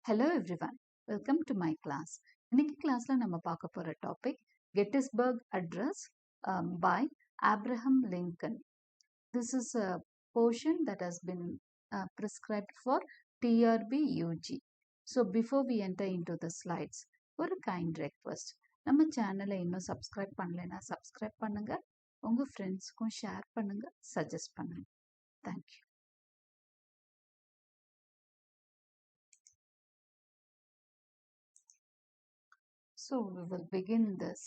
Hello everyone, welcome to my class. இன்னைக்கு கிளாஸ்ல நம்ம பார்க்க போற topic Gettysburg Address by Abraham Lincoln. This is a portion that has been prescribed for TRB UG. So before we enter into the slides, ஒரு kind request. நம்ம சேனலை இன்னும் subscribe பண்ணலைன்னா subscribe பண்ணுங்க, உங்க ஃப்ரெண்ட்ஸ்க்கும் ஷேர் பண்ணுங்க, சஜஸ்ட் பண்ணுங்க. Thank you. So we will begin this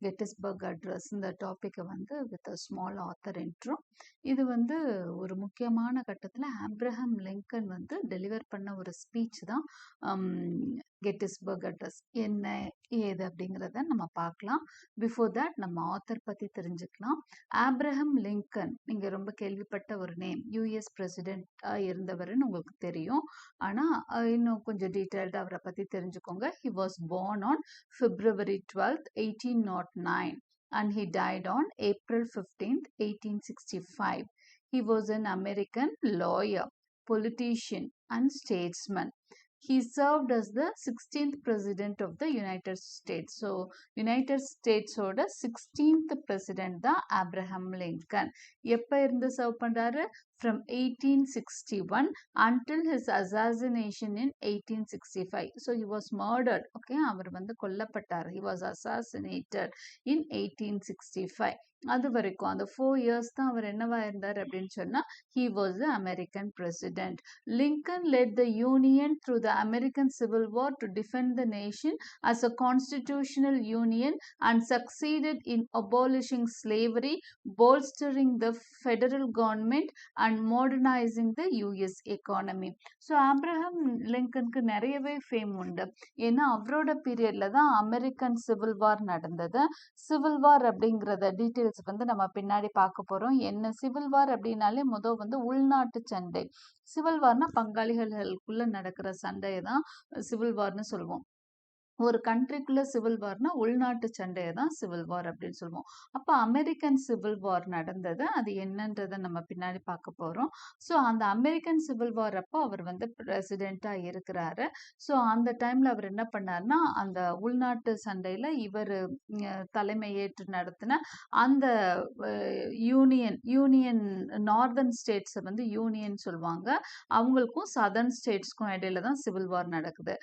Gettysburg Address இந்த டாபிக்கை with a small author intro. இது ஒரு முக்கியமான கட்டத்தில் ஆப்ரஹாம் லிங்கன் டெலிவர் பண்ண ஒரு ஸ்பீச் தான் Gettysburg Address. என்ன ஏது அப்படிங்கிறத நம்ம பார்க்கலாம். பிஃபோர் தட் நம்ம ஆத்தர் பற்றி தெரிஞ்சுக்கலாம். ஆப்ரஹாம் லிங்கன் நீங்கள் ரொம்ப கேள்விப்பட்ட ஒரு நேம், யூஎஸ் பிரசிடென்ட்டாக இருந்தவர்னு உங்களுக்கு தெரியும். ஆனால் இன்னும் கொஞ்சம் டீட்டெயில்டாக அவரை பற்றி தெரிஞ்சுக்கோங்க. He was born on February 12th, 1809 and he died on April 15th, 1865. He was an American lawyer, politician and statesman. He served as the 16th president of the United States. So, United States oda 16th president da Abraham Lincoln. எப்ப இருந்து serve பண்றாரு? From 1861 until his assassination in 1865. So, he was murdered. Okay, அவர் கொல்லப்பட்டார். He was assassinated in 1865. அது வரைக்கும் அந்த 4 years தான் அவர் என்னவா இருந்தார் அப்படின்னு சொன்னா he was the American president. Lincoln led the Union through the American Civil War to defend the nation as a constitutional union and succeeded in abolishing slavery, bolstering the federal government and modernizing the US economy. So Abraham லிங்கனுக்கு நிறையவே fame உண்டு. ஏன்னா அவரோட பீரியட்ல தான் American civil வார் நடந்தது. Civil war அப்படிங்கிறத details நம்ம பின்னாடி பார்க்க போறோம். என்ன சிவில் வார் அப்படின்னாலே முதல் உள்நாட்டு சண்டை. சிவில் வார்னா பங்காளிகளுக்குள்ள நடக்கிற சண்டையை தான் சிவில் வார்னு சொல்லுவோம். ஒரு கண்ட்ரிக்குள்ள சிவில் வார்னா உள்நாட்டு சண்டையை தான் சிவில் வார் அப்படின்னு சொல்லுவோம். அப்போ அமெரிக்கன் சிவில் வார் நடந்தது. அது என்னன்றதை நம்ம பின்னாடி பார்க்க போறோம். ஸோ அந்த அமெரிக்கன் சிவில் வார் அப்போ அவர் பிரசிடென்ட்டா இருக்கிறாரு. ஸோ அந்த டைம்ல அவர் என்ன பண்ணாருன்னா அந்த உள்நாட்டு சண்டையில இவர் தலைமையேற்று நடத்தின அந்த யூனியன் நார்தர்ன் ஸ்டேட்ஸ் யூனியன் சொல்லுவாங்க. அவங்களுக்கும் சதர்ன் ஸ்டேட்ஸ்க்கும் இடையில தான் சிவில் வார் நடக்குது.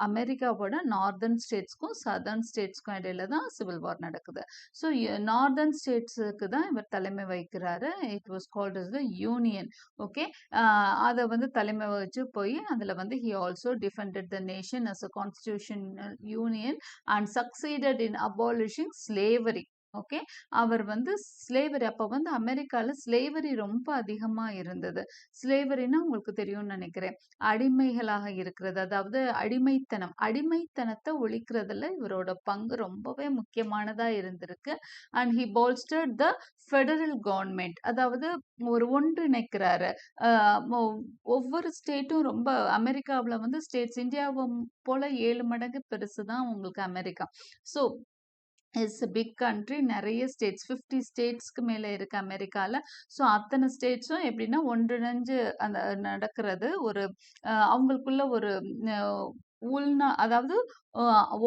அமெரிக்காவோட நார்தர்ன் ஸ்டேட்ஸ்க்கும் சதர்ன் ஸ்டேட்ஸ்க்கும் இடையில தான் சிவில் வார் நடக்குது. ஸோ நார்தர்ன் ஸ்டேட்ஸுக்கு தான் இவர் தலைமை வகிக்கிறாரு. It was called as the Union. Okay, அதை தலைமை வச்சு போய் அதில் he also defended the nation as a constitutional union and succeeded in abolishing slavery. Okay, அவர் ஸ்லேவரி அப்போ அமெரிக்காவில் ஸ்லேவரி ரொம்ப அதிகமாக இருந்தது. ஸ்லேவரின்னா உங்களுக்கு தெரியும்னு நினைக்கிறேன், அடிமைகளாக இருக்கிறது, அதாவது அடிமைத்தனத்தை ஒழிக்கிறதுல இவரோட பங்கு ரொம்பவே முக்கியமானதாக இருந்திருக்கு. And he bolstered the federal government, அதாவது ஒரு ஒன்றிணைக்கிறாரு. ஒவ்வொரு ஸ்டேட்டும் ரொம்ப அமெரிக்காவில் ஸ்டேட்ஸ் இந்தியாவை போல 7 மடங்கு பெருசு தான் உங்களுக்கு America. So it's a big country. நிறைய ஸ்டேட்ஸ் 50 ஸ்டேட்ஸ்க்கு மேலே இருக்கு அமெரிக்காவில். ஸோ அத்தனை ஸ்டேட்ஸும் எப்படின்னா ஒன்றிணைஞ்சு அந்த நடக்கிறது. ஒரு அவங்களுக்குள்ள ஒரு அதாவது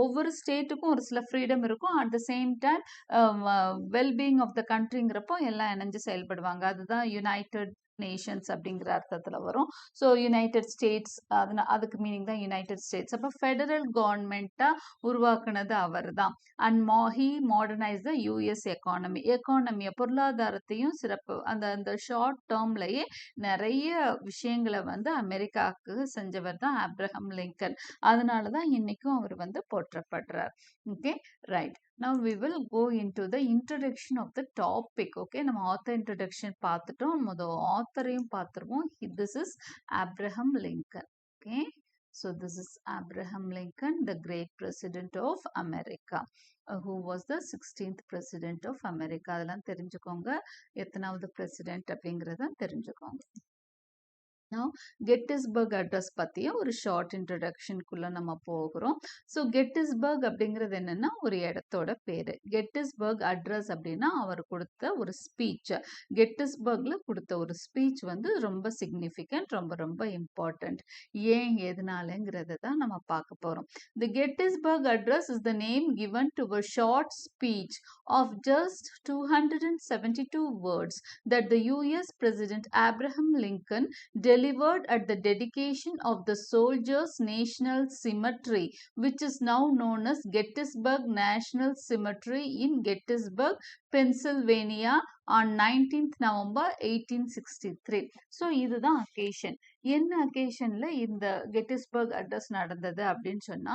ஒவ்வொரு ஸ்டேட்டுக்கும் ஒரு சில ஃப்ரீடம் இருக்கும். At the same time wellbeing of the கண்ட்ரிங்கிறப்போ எல்லாம் இணைஞ்சு செயல்படுவாங்க. அதுதான் யுனைடெட் நேஷன்ஸ் அப்படிங்கிற அர்த்தத்துல வரும். ஸோ யுனைடெட் ஸ்டேட்ஸ், அதுக்கு மீனிங் தான் யுனைடெட் ஸ்டேட்ஸ். அப்போ ஃபெடரல் கவர்மெண்ட்டா உருவாக்குனது அவர் தான். And he modernise the US எக்கானமியை பொருளாதாரத்தையும் சிறப்பு அந்த ஷார்ட் டேர்ம்லயே நிறைய விஷயங்களை அமெரிக்காவுக்கு செஞ்சவர் தான் ஆப்ரஹாம் லிங்கன். அதனால தான் இன்னைக்கும் அவர் போற்றப்படுறார். Okay, right. Now we will go into the introduction of the topic. Okay, நம்ம author introduction பார்த்துட்டோம். முதல் authorையும் பார்த்துருவோம். This is Abraham Lincoln. Okay, so this is Abraham Lincoln, the great president of America, who was the 16th president of America. அதெல்லாம் தெரிஞ்சுக்கோங்க. எத்தனாவது president அப்படிங்கிறத தெரிஞ்சுக்கோங்க. Now, Gettysburg Address பத்திய ஒரு ஷார்ட் இன்ட்ரடக்ஷனுக்குள்ள நம்ம போகிறோம். ஸோ கெட்டிஸ்பர்க் அப்படிங்கிறது என்னன்னா ஒரு இடத்தோட பேரு. கெட்டிஸ்பர்க் அட்ரஸ் அப்படின்னா அவர் கொடுத்த ஒரு ஸ்பீச். கெட்டிஸ்பர்க்ல கொடுத்த ஒரு ஸ்பீச் வந்து ரொம்ப சிக்னிஃபிகண்ட், ரொம்ப ரொம்ப இம்பார்ட்டன்ட். ஏன் எதனாலங்கிறத தான் நம்ம பார்க்க போறோம். The Gettysburg Address is the name given to a short speech of just 272 words that the US President Abraham Lincoln delivered at the dedication of the Soldiers' National Cemetery, which is now known as Gettysburg National Cemetery in Gettysburg, Pennsylvania on 19th November 1863. So இதுதான் occasion. என்ன அக்கேஷன்ல இந்த Gettysburg address நடந்தது அப்படின்னு சொன்னா,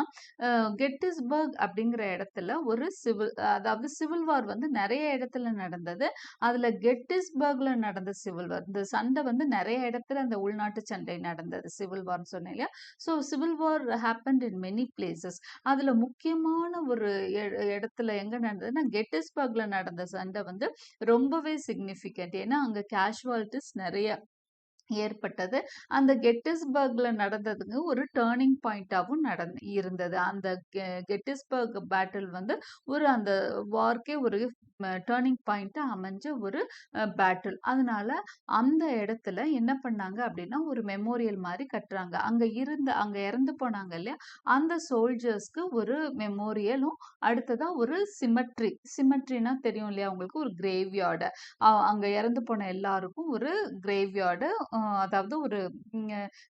Gettysburg அப்படிங்கிற இடத்துல ஒரு அதாவது சிவில் வார் வந்து நிறைய இடத்துல நடந்தது. அதுல கெட்டிஸ்பர்க்ல நடந்த சிவில் வார், இந்த சண்டை வந்து நிறைய இடத்துல அந்த உள்நாட்டு சண்டை நடந்தது, சிவில் வார்னு சொன்னேன் இல்லையா. So civil war happened in many places. அதுல முக்கியமான ஒரு இடத்துல எங்க நடந்ததுன்னா கெட்டிஸ்பர்க்ல நடந்த சண்டை வந்து ரொம்பவே சிக்னிஃபிகண்ட். ஏன்னா அங்க கேஷுவாலிட்டிஸ் நிறைய ஏற்பட்டது. அந்த கெட்டிஸ்பர்க்ல நடந்ததுங்க ஒரு டேர்னிங் பாயிண்டாவும் இருந்தது. அந்த கெட்டிஸ்பர்க் பேட்டில் வந்து ஒரு அந்த வார்க்கே ஒரு டேர்னிங் பாயிண்ட் அமைஞ்ச ஒரு பேட்டில். அதனால அந்த இடத்துல என்ன பண்ணாங்க அப்படின்னா ஒரு மெமோரியல் மாதிரி கட்டுறாங்க. அங்க இறந்து போனாங்க இல்லையா, அந்த சோல்ஜர்ஸ்க்கு ஒரு மெமோரியலும், அடுத்ததா ஒரு சிமெட்ரினா தெரியும் இல்லையா உங்களுக்கு, ஒரு கிரேவ்யார்டு. அங்க இறந்து போன எல்லாருக்கும் ஒரு கிரேவ்யார்டு, அதாவது ஒரு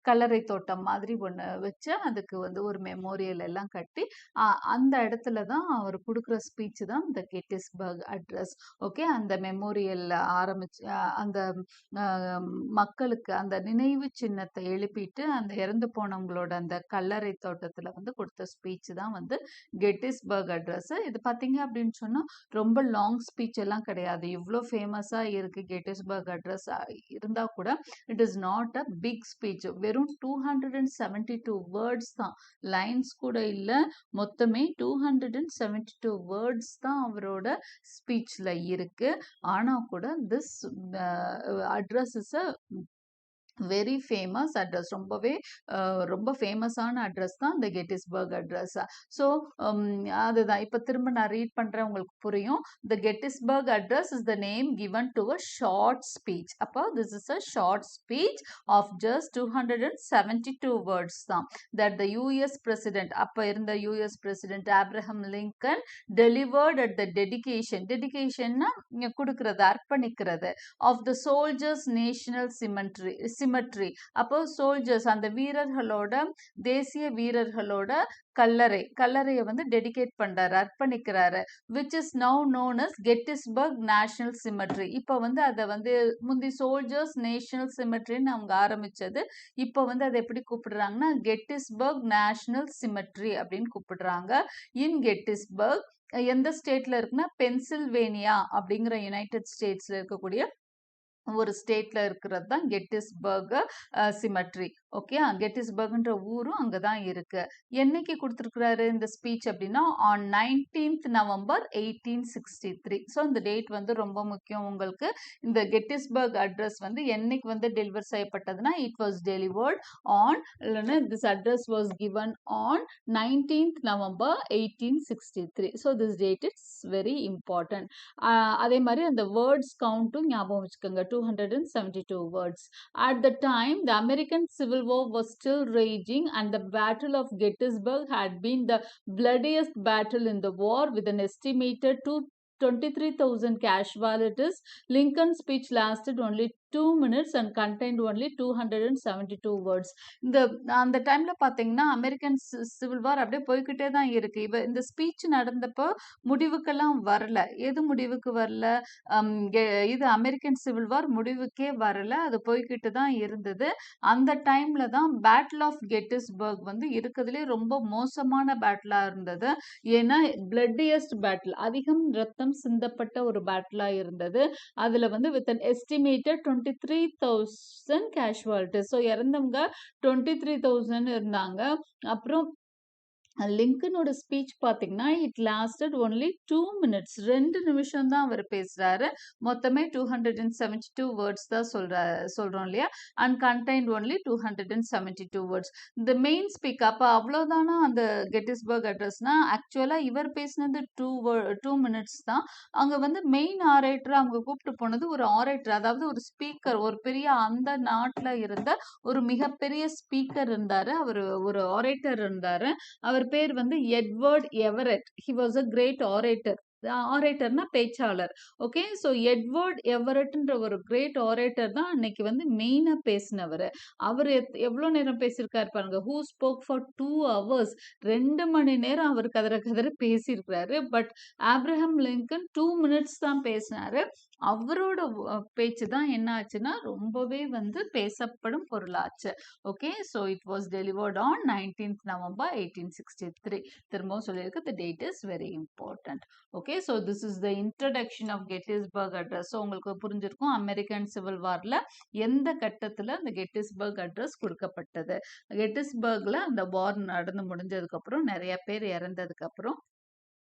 கல்லறை தோட்டம் மாதிரி ஒன்று வச்சு அதுக்கு வந்து ஒரு மெமோரியல் எல்லாம் கட்டி அந்த இடத்துல தான் அவர் கொடுக்குற ஸ்பீச் தான் இந்த கெட்டிஸ்பர்க் அட்ரஸ். ஓகே, அந்த மெமோரியல் ஆரம்பிச்சு அந்த மக்களுக்கு அந்த நினைவு சின்னத்தை எழுப்பிட்டு அந்த இறந்து போனவங்களோட அந்த கல்லறை தோட்டத்துல வந்து கொடுத்த ஸ்பீச் தான் வந்து கெட்டிஸ்பர்க் அட்ரஸ். இது பார்த்தீங்க அப்படின்னு சொன்னா ரொம்ப லாங் ஸ்பீச் எல்லாம் கிடையாது. இவ்வளோ ஃபேமஸா இருக்கு கெட்டிஸ்பர்க் அட்ரஸ் இருந்தா கூட it is not a big speech. வெறும் 272 வேர்ட்ஸ் தான், லைன்ஸ் கூட இல்ல. மொத்தமே 272 வேர்ட்ஸ் தான் அவரோட ஸ்பீச்ல இருக்கு. ஆனா கூட this address is a very famous address. ரொம்ப ஃபேமஸான அட்ரஸ் தான் இந்த கெட்டிஸ்பர்க் அட்ரஸ். ஸோ அதுதான் இப்போ திரும்ப நான் ரீட் பண்றேன், உங்களுக்கு புரியும். The Gettysburg Address is the name given to a short speech. அப்போ this is a short speech of just 272 words தான் தட் த யூஎஸ் பிரசிடென்ட், அப்போ இருந்த US president Abraham Lincoln delivered at the டெடிகேஷன்னா கொடுக்கறது, அர்ப்பணிக்கிறது, of the Soldiers National Cemetery. அப்போ soldiers அந்த வீரர்களோட, தேசிய வீரர்களோட கல்லறையை வந்து டெடிகேட் பண்றாரு, அர்ப்பணிக்கிறாரு. Which is now known as Gettysburg National Cemetery. இப்போ வந்து அதை வந்து முந்தி சோல்ஜர்ஸ் நேஷனல் சிமெட்ரின்னு அவங்க ஆரம்பிச்சது. இப்போ வந்து அதை எப்படி கூப்பிடுறாங்கன்னா கெட்டிஸ்பர்க் நேஷனல் சிமெட்ரி அப்படின்னு கூப்பிடுறாங்க. இன் கெட்டிஸ்பர்க் எந்த ஸ்டேட்ல இருக்குன்னா பென்சில்வேனியா அப்படிங்கிற யுனைடெட் ஸ்டேட்ஸ்ல இருக்கக்கூடிய ஒரு ஸ்டேட்ல இருக்கிறது தான் கெட்டிஸ்பர்க் சிமெட்ரி. ஓகே, கெட்டிஸ்பர்க்ன்ற ஊரும் அங்கதான் இருக்கு. என்னைக்கு கொடுத்துருக்கிறாரு இந்த ஸ்பீச் அப்படின்னா ஆன் 19th November 1863. ஸோ இந்த டேட் வந்து ரொம்ப முக்கியம் உங்களுக்கு. இந்த கெட்டிஸ்பர்க் அட்ரஸ் வந்து என்னைக்கு வந்து டெலிவர் செய்யப்பட்டதுன்னா it was delivered on, this address was given on 19th November 1863. So this date it's very important. அதே மாதிரி அந்த வேர்ட்ஸ் கவுண்ட்டும் ஞாபகம் வச்சுக்கோங்க, 272 words. At the time, the American Civil War was still raging, and the Battle of Gettysburg had been the bloodiest battle in the war, with an estimated 23,000 casualties. Lincoln's speech lasted only 2 minutes and contained only 272 words. அந்த டைம்ல பாத்தீங்கன்னா American civil வார் அப்படியே போய்கிட்டே தான் இருக்கு. இந்த speech நடந்தப்போ முடிவுக்கெல்லாம் வரல. எது முடிவுக்கு வரல? இது அமெரிக்கன் சிவில் வார் முடிவுக்கே வரல, அது போய்கிட்டு தான் இருந்தது. அந்த டைம்ல தான் பேட்டில் ஆஃப் கெட்டிஸ்பர்க் வந்து இருக்கிறதுலே ரொம்ப மோசமான பேட்டிலா இருந்தது. ஏன்னா பிளட்டியஸ்ட் பேட்டில், அதிகம் ரத்தம் சிந்தப்பட்ட ஒரு பேட்டிலா இருந்தது. அதுல வந்து with an estimated 23,000 casualties. So இறந்தவங்க 23,000 இருந்தாங்க. அப்புறம் லிங்கனோட ஸ்பீச் பார்த்தீங்கன்னா, இட் லாஸ்டட் ஒன்லி 2 மினிட்ஸ். 2 நிமிஷம் தான் அவர் பேசுறாரு. மொத்தமே 272 வேர்ட்ஸ் தான் சொல்றோம் இல்லையா? And contained only 272 words. The main speak அப்ப அவ்வளோதானா அந்த கெட்டிஸ்பர்க் அட்ரஸ்னா, ஆக்சுவலா இவர் பேசினது 2 மினிட்ஸ் தான். அங்க வந்து மெயின் ஆரேட்டர் அவங்க கூப்பிட்டு போனது ஒரு ஆரேட்டர், அதாவது ஒரு ஸ்பீக்கர், ஒரு பெரிய அந்த நாட்டுல இருந்த ஒரு மிகப்பெரிய ஸ்பீக்கர் இருந்தாரு. அவரு ஒரு ஆரேட்டர் இருந்தாரு. அவர் பேர் வந்து Edward Everett. He was a great orator. ஆரேட்டர்னா பேச்சாளர். ஓகே. ஸோ எட்வர்ட் எவரெட்ன்ற ஒரு கிரேட் ஆரேட்டர் தான் அன்னைக்கு வந்து மெயினா பேசினவர். அவர் எவ்வளோ நேரம் பேசியிருக்காரு பாருங்க. Who spoke for 2 hours. 2 மணி நேரம் அவர் கதற கதற பேசியிருக்கிறாரு. பட் ஆப்ரஹாம் லிங்கன் 2 மினிட்ஸ் தான் பேசினாரு. அவரோட பேச்சு தான் என்ன ஆச்சுன்னா ரொம்பவே வந்து பேசப்படும் பொருளாச்சு. Okay. So it was delivered on 19th November 1863. திரும்பவும் சொல்லியிருக்கு. The date is very important. Okay. So this is the introduction of Gettysburg Address. So உங்களுக்கு புரிஞ்சிருக்கும் அமெரிக்கன் சிவில் வார்ல எந்த கட்டத்தில் அந்த கெட்டிஸ்பர்க் அட்ரஸ் கொடுக்கப்பட்டது. கெட்டிஸ்பர்க்ல அந்த வார் நடந்து முடிஞ்சதுக்கு அப்புறம் நிறைய பேர் இறந்ததுக்கு அப்புறம்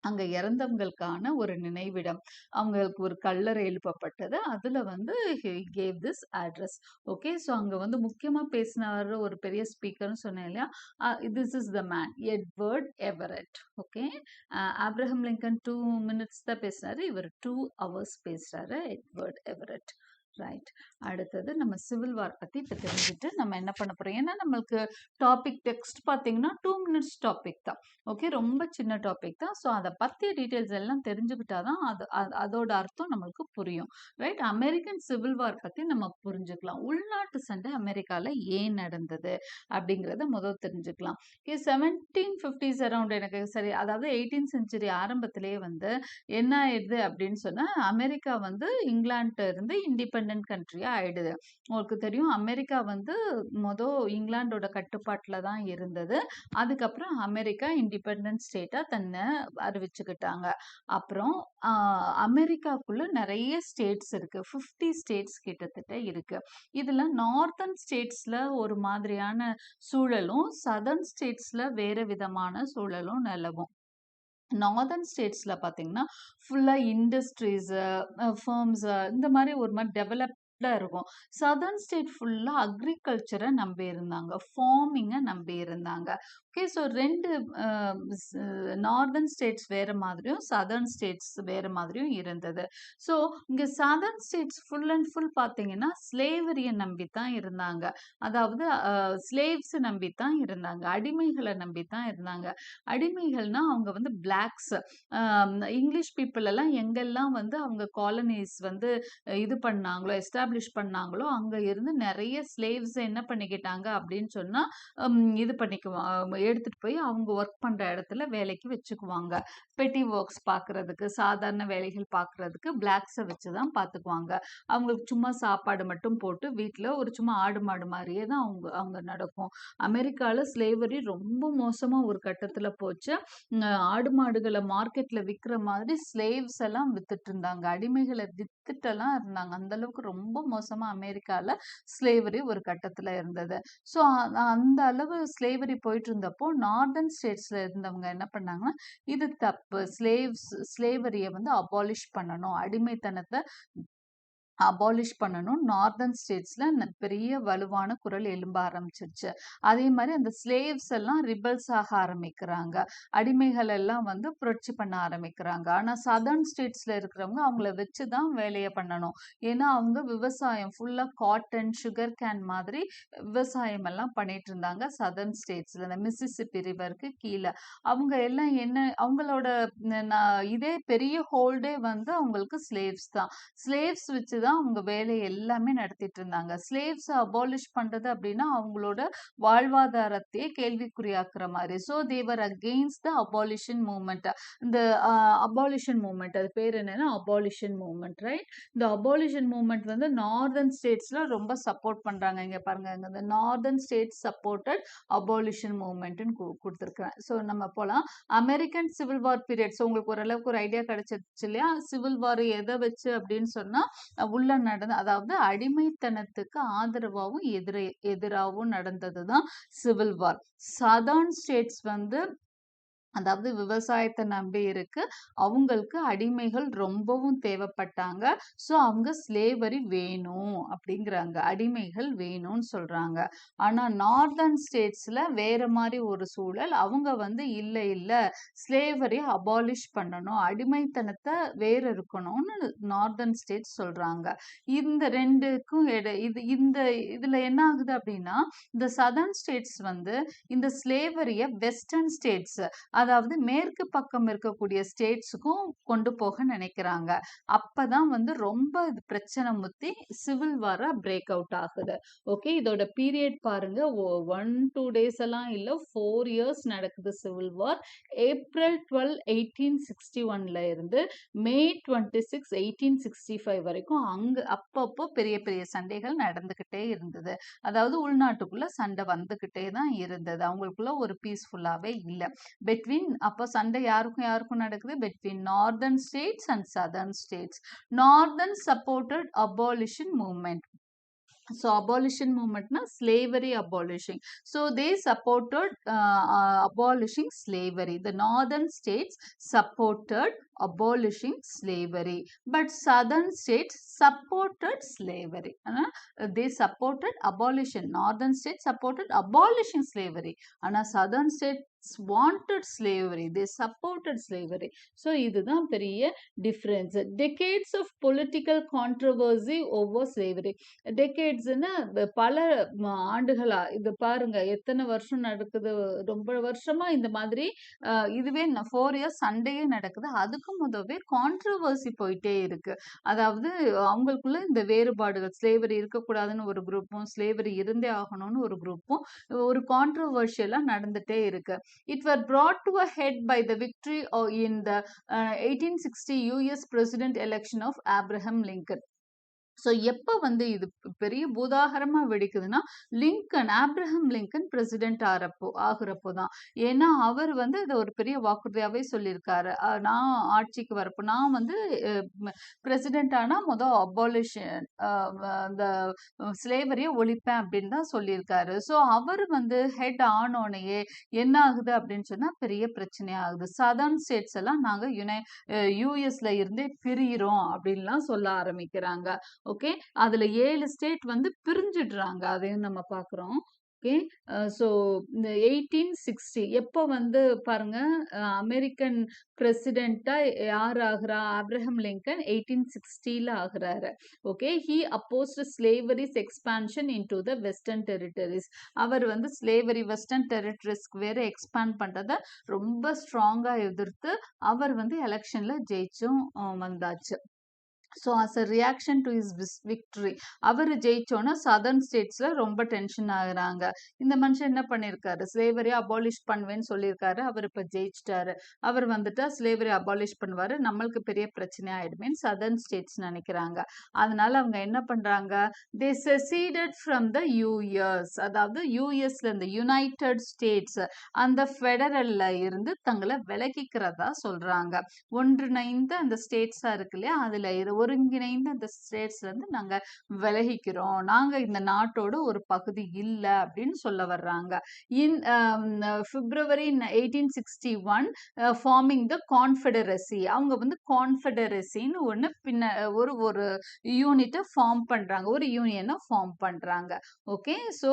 அங்க இறந்தவங்களுக்கான ஒரு நினைவிடம், அவங்களுக்கு ஒரு கல்லறை எழுப்பப்பட்டது. அதுல வந்து he gave this address. Okay. So அங்க வந்து முக்கியமா பேசினார் ஒரு பெரிய ஸ்பீக்கர்னு சொன்னேன் இல்லையா? This is the man Edward Everett. Okay. Abraham Lincoln 2 minutes தான் பேசினாரு. இவர் 2 ஹவர்ஸ் பேசுறாரு எட்வர்ட் எவரெட். ரைட். அடுத்தது நம்ம சிவில் வார் பத்தி இப்போ தெரிஞ்சுட்டு நம்ம என்ன பண்ண போறோம். ஏன்னா நம்மளுக்கு டாபிக் டெக்ஸ்ட் பார்த்தீங்கன்னா 2 மினிட்ஸ் டாபிக் தான். ஓகே. ரொம்ப சின்ன டாபிக் தான். ஸோ அதை பற்றிய டீட்டெயில்ஸ் எல்லாம் தெரிஞ்சுக்கிட்டா தான் அதோட அர்த்தம் நம்மளுக்கு புரியும். ரைட். அமெரிக்கன் சிவில் வார் பற்றி நம்ம புரிஞ்சுக்கலாம். உள்நாட்டு சண்டை அமெரிக்காவில் ஏன் நடந்தது அப்படிங்கிறத முதல் தெரிஞ்சுக்கலாம். 1750s அரௌண்ட் எனக்கு சரி, அதாவது 18th செஞ்சுரி ஆரம்பத்திலேயே வந்து என்ன ஆயிடுது அப்படின்னு சொன்னா, அமெரிக்கா வந்து இங்கிலாந்துல இருந்து இண்டிபெண்டன்ட் கண்ட்ரியா ஆயிடுது. உங்களுக்கு தெரியும் அமெரிக்கா வந்து இங்கிலாந்தோட கட்டுப்பாட்டுல தான் இருந்தது. அதுக்கப்புறம் அமெரிக்கா இண்டிபெண்டன்ட் ஸ்டேட்டா தன்னை அறிவிச்சுக்கிட்டாங்க. அப்புறம் அமெரிக்காக்குள்ள நிறைய ஸ்டேட்ஸ் இருக்கு. 50 ஸ்டேட்ஸ் கிட்டத்தட்ட இருக்கு. இதுல நார்த்தன் ஸ்டேட்ஸ்ல ஒரு மாதிரியான சூழலும், சதர்ன் ஸ்டேட்ஸ்ல வேற விதமான சூழலும் நிலவும். நார்தர்ன் ஸ்டேட்ஸ்ல பார்த்தீங்கன்னா ஃபுல்லா இண்டஸ்ட்ரீஸ், ஃபர்ம்ஸ் இந்த மாதிரி ஒரு மாதிரி டெவலப்டா இருக்கும். சதர்ன் ஸ்டேட் ஃபுல்லா அக்ரிகல்ச்சரை நம்பி இருந்தாங்க, ஃபார்மிங்கை நம்பி இருந்தாங்க. ஓகே. ஸோ 2 நார்தர்ன் ஸ்டேட்ஸ் வேற மாதிரியும் சதர்ன் ஸ்டேட்ஸ் வேற மாதிரியும் இருந்தது. ஸோ இங்க southern states full and full பார்த்தீங்கன்னா ஸ்லேவரியை நம்பி தான் இருந்தாங்க. அதாவது ஸ்லேவ்ஸ் நம்பி தான் இருந்தாங்க, அடிமைகளை நம்பி தான் இருந்தாங்க. அடிமைகள்னா அவங்க வந்து பிளாக்ஸ். இங்கிலீஷ் பீப்புள் எல்லாம் எங்கெல்லாம் வந்து அவங்க காலனிஸ் வந்து இது பண்ணாங்களோ, எஸ்டாப்ளிஷ் பண்ணாங்களோ, அங்க இருந்து நிறைய ஸ்லேவ்ஸ் என்ன பண்ணிக்கிட்டாங்க அப்படின்னு சொன்னா இது பண்ணிக்குவாங்க, எடுத்துட்டு போய் அவங்க ஒர்க் பண்ற இடத்துல வேலைக்கு வச்சுக்குவாங்க. பெட்டி ஒர்க்ஸ் பார்க்கறதுக்கு, சாதாரண வேலைகள் பார்க்கறதுக்கு பிளாக்ஸை வச்சு தான் பார்த்துக்குவாங்க. அவங்களுக்கு சும்மா சாப்பாடு மட்டும் போட்டு வீட்டில் ஒரு சும்மா ஆடு மாடு மாதிரியே தான் அவங்க நடக்கும். அமெரிக்காவில் ஸ்லேவரி ரொம்ப மோசமாக ஒரு கட்டத்தில் போச்சு. ஆடு மாடுகளை மார்க்கெட்ல விற்கிற மாதிரி ஸ்லேவ்ஸ் எல்லாம் வித்துட்டு இருந்தாங்க, அடிமைகளை வித்துட்டெல்லாம் இருந்தாங்க. அந்த அளவுக்கு ரொம்ப மோசமா அமெரிக்கால ஸ்லேவரி ஒரு கட்டத்துல இருந்தது. ஸோ அந்த அளவு ஸ்லேவரி போயிட்டு இருந்தப்போ நார்தர்ன் ஸ்டேட்ஸ்ல இருந்தவங்க என்ன பண்ணாங்கன்னா, இது தப்பு, ஸ்லேவரியை வந்து அபாலிஷ் பண்ணணும், அடிமைத்தனத்தை அபாலிஷ் பண்ணணும். நார்தர்ன் ஸ்டேட்ஸ்ல பெரிய வலுவான குரல் எழும்ப ஆரம்பிச்சிருச்சு. அதே மாதிரி அந்த ஸ்லேவ்ஸ் எல்லாம் ரிபல்ஸ் ஆக ஆரம்பிக்கிறாங்க, அடிமைகள் எல்லாம் வந்து புரட்சி பண்ண ஆரம்பிக்கிறாங்க. ஆனா சதர்ன் ஸ்டேட்ஸ்ல இருக்கிறவங்க அவங்கள வச்சுதான் வேலையை பண்ணணும். ஏன்னா அவங்க விவசாயம் ஃபுல்லா காட்டன், சுகர் கேன் மாதிரி விவசாயம் எல்லாம் பண்ணிட்டு இருந்தாங்க சதர்ன் ஸ்டேட்ஸ்ல. இந்த மிசிசிப்பி ரிவருக்கு கீழே அவங்க எல்லாம் என்ன, அவங்களோட இதே பெரிய ஹோல்டே வந்து அவங்களுக்கு ஸ்லேவ்ஸ் தான். ஸ்லேவ்ஸ் வச்சு தான் அவங்க வேலையை எல்லாமே நடத்திட்டு இருந்தாங்க. ஸ்லேவ்ஸ் அபாலிஷ் பண்றது அப்படின்னா அவங்களோட வாழ்வாதாரத்தையே கேள்விக்குறியாக்குற மாதிரி. So they against the abolition movement. இந்த அபாலிஷன் மூவ்மெண்ட், அது பேர் என்னன்னா அபாலிஷன் மூவ்மெண்ட். ரைட். இந்த அபாலிஷன் மூவ்மெண்ட் வந்து நார்தர்ன் ஸ்டேட்ஸ்ல ரொம்ப சப்போர்ட் பண்றாங்க. இங்க பாருங்க, இந்த நார்தர்ன் ஸ்டேட்ஸ் சப்போர்ட்டட் அபாலிஷன் மூவ்மெண்ட்னு கொடுத்துருக்கேன். ஸோ நம்ம போலாம். American civil war period. So உங்களுக்கு ஓரளவுக்கு ஒரு ஐடியா கிடைச்சிருச்சு இல்லையா? சிவில் வார் எதை வச்சு அப்படின்னு சொன்னா உள்ள நடந்த, அதாவது அடிமைத்தனத்துக்கு ஆதரவாகவும் எதிராகவும் நடந்ததுதான் சிவில் வார். சதர்ன் ஸ்டேட்ஸ் வந்து அதாவது விவசாயத்தை நம்பி இருக்கு. அவங்களுக்கு அடிமைகள் ரொம்பவும் தேவைப்பட்டாங்க. ஸோ அவங்க ஸ்லேவரி வேணும் அப்படிங்கிறாங்க. அடிமைகள் வேணும்னு சொல்றாங்க. ஆனா நார்தர்ன் ஸ்டேட்ஸ்ல வேற மாதிரி ஒரு சூழல். அவங்க வந்து இல்ல இல்ல ஸ்லேவரி அபாலிஷ் பண்ணணும். அடிமைத்தனத்தை வேற இருக்கணும்னு நார்தர்ன் ஸ்டேட்ஸ் சொல்றாங்க. இந்த ரெண்டுக்கும் இந்த இதுல என்ன ஆகுது அப்படின்னா, இந்த சதர்ன் ஸ்டேட்ஸ் வந்து இந்த ஸ்லேவரிய வெஸ்டர்ன் ஸ்டேட்ஸ், அதாவது மேற்கு பக்கம் இருக்கக்கூடிய ஸ்டேட்ஸுக்கும் கொண்டு போக நினைக்கிறாங்க. அப்பதான் வந்து ரொம்ப இது பிரச்சனை முத்தி சிவில் வாரா பிரேக் அவுட் ஆகுது. ஓகே, இதோட பீரியட் பாருங்க. 1-2 days எல்லாம் இல்ல, 4 years நடக்குது சிவில் வார். ஏப்ரல் 12 1861ல இருந்து மே 26 1865 வரைக்கும் அப்பப்போ பெரிய பெரிய சண்டைகள் நடந்துகிட்டே இருந்தது. அதாவது உள்நாட்டுக்குள்ள சண்டை வந்துகிட்டே தான் இருந்தது. அவங்களுக்குள்ள ஒரு பீஸ்ஃபுல்லாவே இல்ல. அப்போ சண்டை யாருக்கும் யாருக்கும் நடக்குது? between northern states and southern states. Northern supported abolition movement. So abolition movement na slavery abolishing. So they supported abolishing slavery. The northern states supported abolishing slavery, but southern states supported slavery. They supported abolition. Northern states supported abolishing slavery. Ana southern states wanted slavery. They supported slavery. So இதுதான் பெரிய difference. Decades of political controversy over slavery. டெக்கேட்ஸ்னா பல ஆண்டுகளா, இது பாருங்க எத்தனை வருஷம் நடக்குது. ரொம்ப வருஷமா இந்த மாதிரி இதுவே 4 years சண்டையே நடக்குது. அதுக்கு முதவே கான்ட்ரவர்சி போயிட்டே இருக்கு. அதாவது அவங்களுக்குள்ள இந்த வேறுபாடுகள், ஸ்லேவரி இருக்கக்கூடாதுன்னு ஒரு குரூப்பும், ஸ்லேவரி இருந்தே ஆகணும்னு ஒரு குரூப்பும், ஒரு கான்ட்ரவர்ஷியலா நடந்துட்டே இருக்கு. It were brought to a head by the victory in the 1860 US president election of Abraham Lincoln. So எப்போ வந்து இது பெரிய பூதாகரமா வெடிக்குதுன்னா, ஆப்ரஹாம் லிங்கன் பிரசிடென்ட் ஆகுறப்போ தான். ஏன்னா அவர் வந்து இதை ஒரு பெரிய வாக்குறுதியாவே சொல்லியிருக்காரு. நான் ஆட்சிக்கு வரப்போ நான் வந்து பிரசிடென்ட் ஆனா அபாலிஷன் இந்த ஸ்லேவரியை ஒழிப்பேன் அப்படின்னு தான் சொல்லியிருக்காரு. ஸோ அவர் வந்து ஹெட் ஆனோனையே என்ன ஆகுது அப்படின்னு சொன்னா பெரிய பிரச்சனை ஆகுது. சதர்ன் ஸ்டேட்ஸ் எல்லாம் நாங்க யூஎஸ்ல இருந்தே பிரியிறோம் அப்படின்லாம் சொல்ல ஆரம்பிக்கிறாங்க. ஓகே, அதுல 7 ஸ்டேட் வந்து பிரிஞ்சிடுறாங்க. அதையும் நம்ம பாக்குறோம். ஓகே, ஸோ இந்த 1860 எப்போ வந்து பாருங்க, அமெரிக்கன் பிரசிடென்ட்டா யார் ஆகுறா? ஆப்ரஹாம் லிங்கன் 1860ல ஆகுறாரு. Okay, he opposed slavery's expansion into the western territories. அவர் வந்து ஸ்லேவரி வெஸ்டர்ன் டெரிட்டரிஸ்க்கு வேற எக்ஸ்பாண்ட் பண்றத ரொம்ப ஸ்ட்ராங்கா எதிர்த்து அவர் வந்து எலெக்ஷன்ல ஜெயிச்சும் வந்தாச்சு. So as a reaction to his victory, அவர் ஜெயிச்சோன்னா சதர்ன் ஸ்டேட்ஸ்ல ரொம்ப டென்ஷன் ஆகுறாங்க. இந்த மனுஷன் என்ன பண்ணியிருக்காரு? ஸ்லேவரி அபாலிஷ் பண்ணுவேன்னு சொல்லியிருக்காரு. அவர் இப்போ ஜெயிச்சிட்டாரு. அவர் வந்துட்டா ஸ்லேவரி அபாலிஷ் பண்ணுவாரு, நம்மளுக்கு பெரிய பிரச்சனை ஆயிடுமேன்னு சதர்ன் ஸ்டேட்ஸ் நினைக்கிறாங்க. அதனால அவங்க என்ன பண்றாங்க? தே செசீடட் ஃப்ரம் த யூஎஸ், அதாவது யூஎஸ்ல இந்த யுனைடெட் ஸ்டேட்ஸ் அந்த ஃபெடரல்ல இருந்து தங்களை விலகிக்கிறதா சொல்றாங்க. ஒன்றிணைந்த அந்த ஸ்டேட்ஸா இருக்கு இல்லையா, அதுல ஒருங்கிணைந்த அந்த ஸ்டேட்ஸ்ல இருந்து நாங்க விலகிக்கிறோம், நாங்க இந்த நாட்டோட ஒரு பகுதி இல்ல அப்படின்னு சொல்ல வர்றாங்க. இன் பிப்ரவரி 1861 ஃபார்மிங் த கான்ஃபெடரசி, அவங்க வந்து கான்ஃபெடரசின்னு ஒண்ணு ஒரு யூனிட்டை ஃபார்ம் பண்றாங்க, ஒரு யூனியனை ஃபார்ம் பண்றாங்க. ஓகே, ஸோ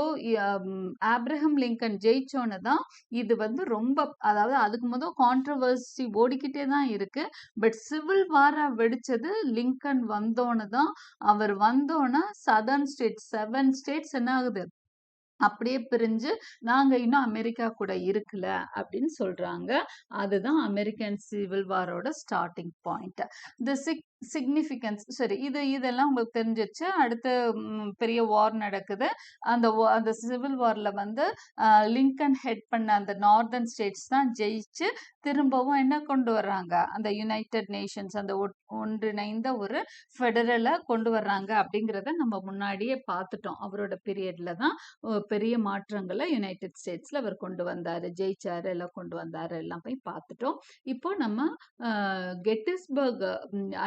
ஆப்ரஹாம் லிங்கன் ஜெயிச்சோன்னு தான் இது வந்து ரொம்ப, அதாவது அதுக்கு முதல் கான்ட்ரவர்சி ஓடிக்கிட்டே தான் இருக்கு. பட் சிவில் வாரா வெடிச்சது லிங்கன் வந்தோன்னு தான். அவர் வந்தோன்னா சதர்ன் ஸ்டேட்ஸ் 7 ஸ்டேட்ஸ் என்ன ஆகுது? அப்படியே பிரிஞ்சு நாங்க இன்னும் அமெரிக்கா கூட இருக்கல அப்படின்னு சொல்றாங்க. அதுதான் அமெரிக்கன் சிவில் வாரோட ஸ்டார்டிங் பாயிண்ட். தி சிக்னிஃபிகன்ஸ், சரி, இதெல்லாம் உங்களுக்கு தெரிஞ்சிச்சு. அடுத்து பெரிய வார் நடக்குது. அந்த சிவில் வார்ல வந்து லிங்கன் ஹெட் பண்ண அந்த நார்தர்ன் ஸ்டேட்ஸ் தான் ஜெயிச்சு திரும்பவும் என்ன கொண்டு வர்றாங்க? அந்த யுனைடெட் நேஷன்ஸ், அந்த ஒன்றிணைந்த ஒரு ஃபெடரலை கொண்டு வர்றாங்க. அப்படிங்கிறத நம்ம முன்னாடியே பார்த்துட்டோம். அவரோட பீரியட்ல தான் பெரிய மாற்றங்களை யுனைடெட் ஸ்டேட்ஸ்ல அவர் கொண்டு வந்தாரு, ஜெயிச்சாரு, எல்லாம் கொண்டு வந்தாரு, எல்லாம் போய் பார்த்துட்டோம். இப்போ நம்ம கெட்டிஸ்பர்க்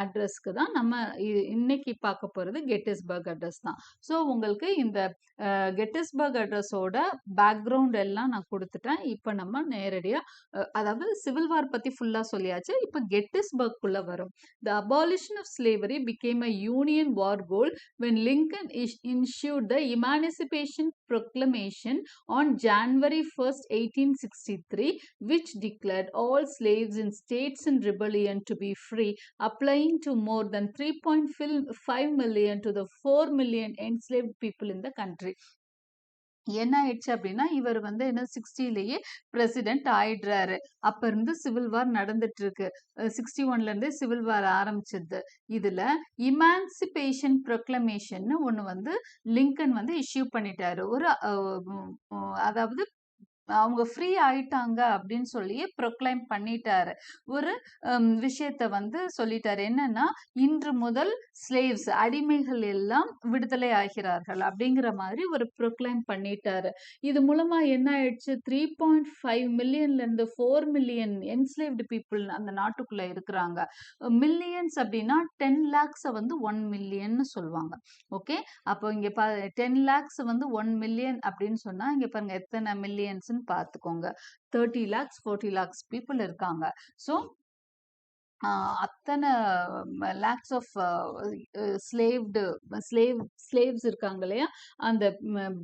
அட்ரஸ்க்கு தான் நம்ம இன்னைக்கு பார்க்க போறது கெட்டிஸ்பர்க் அட்ரஸ் தான். ஸோ உங்களுக்கு இந்த கெட்டிஸ்பர்க் அட்ரஸோட பேக்ரவுண்ட் எல்லாம் நான் கொடுத்துட்டேன். இப்போ நம்ம நேரடியா அதாவது சிவில் வார் பத்தி ஃபுல்லா சொல்லியாச்சு. இப்போ கெட்டிஸ்பர்க்குள்ள வரும். The abolition of slavery became a Union war goal when Lincoln issued the Emancipation Proclamation on January 1st, 1863, which declared all slaves in states in rebellion to be free, applying to more than 3.5 million to the 4 million enslaved people in the country. என்ன ஆயிடுச்சு அப்படின்னா இவர் வந்து என்ன 60லேயே president ஆயிடுறாரு. அப்ப இருந்து civil war நடந்துட்டு இருக்கு. 61ல இருந்தே சிவில் வார் ஆரம்பிச்சிருது. இதுல இமான்சிபேஷன் ப்ரொக்ளமேஷன் ஒண்ணு வந்து லிங்கன் வந்து இஷ்யூ பண்ணிட்டாரு. ஒரு அதாவது அவங்க ஃப்ரீ ஆயிட்டாங்க அப்படின்னு சொல்லி ப்ரொக்ளைம் பண்ணிட்டாரு. ஒரு விஷயத்த வந்து சொல்லிட்டாரு. என்னன்னா இன்று முதல் ஸ்லேவ்ஸ் அடிமைகள் எல்லாம் விடுதலை ஆகிறார்கள் அப்படிங்கிற மாதிரி ஒரு ப்ரொக்ளைம் பண்ணிட்டாரு. இது மூலமா என்ன ஆயிடுச்சு, 3.5 மில்லியன்ல இருந்து 4 மில்லியன் என்ஸ்லேவ்டு பீப்புள் அந்த நாட்டுக்குள்ள இருக்கிறாங்க. மில்லியன்ஸ் அப்படின்னா 10 lakhs வந்து 1 மில்லியன் சொல்லுவாங்க. ஓகே, அப்போ இங்க 10 lakhs வந்து 1 மில்லியன் அப்படின்னு சொன்னா இங்க பாருங்க எத்தனை மில்லியன்ஸ் பார்த்துக்கோங்க. 30 lakhs 40 lakhs people இருக்காங்க. ஸோ அத்தனை லேக்ஸ் ஆஃப் ஸ்லேவ்ஸ் இருக்காங்க இல்லையா, அந்த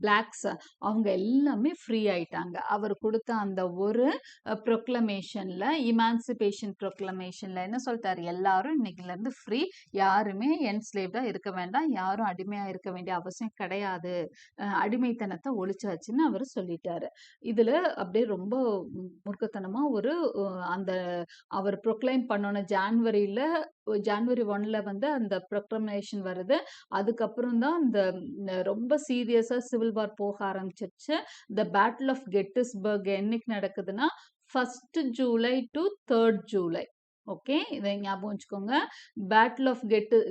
பிளாக்ஸ் அவங்க எல்லாமே ஃப்ரீ ஆயிட்டாங்க. அவர் கொடுத்த அந்த ஒரு ப்ரொக்ளமேஷன்ல, இமான்சிபேஷன் ப்ரொக்ளமேஷன்ல என்ன சொல்லிட்டாரு, எல்லாரும் இன்னைக்குல இருந்து ஃப்ரீ, யாருமே என்ஸ்லேவ்டா இருக்க வேண்டாம், யாரும் அடிமையா இருக்க வேண்டிய அவசியம் கிடையாது, அடிமைத்தனத்தை ஒழிச்சாச்சுன்னு அவர் சொல்லிட்டாரு. இதுல அப்படியே ரொம்ப மூர்க்கத்தனமா ஒரு அந்த அவர் ப்ரொக்ளைம் பண்ணோன்னு ஜான்வரி 1ல வந்து அந்த ப்ரொக்ளமேஷன் வருது. அதுக்கப்புறம் தான் இந்த ரொம்ப சீரியஸா சிவில் வார் போக ஆரம்பிச்சிருச்சு. த பேட்டில் ஆஃப் கெட்டிஸ்பர்க் என்னைக்கு நடக்குதுன்னா 1st July to 3rd July. Okay, இதை ஞாபகம் வச்சுக்கோங்க. பேட்டில் ஆஃப்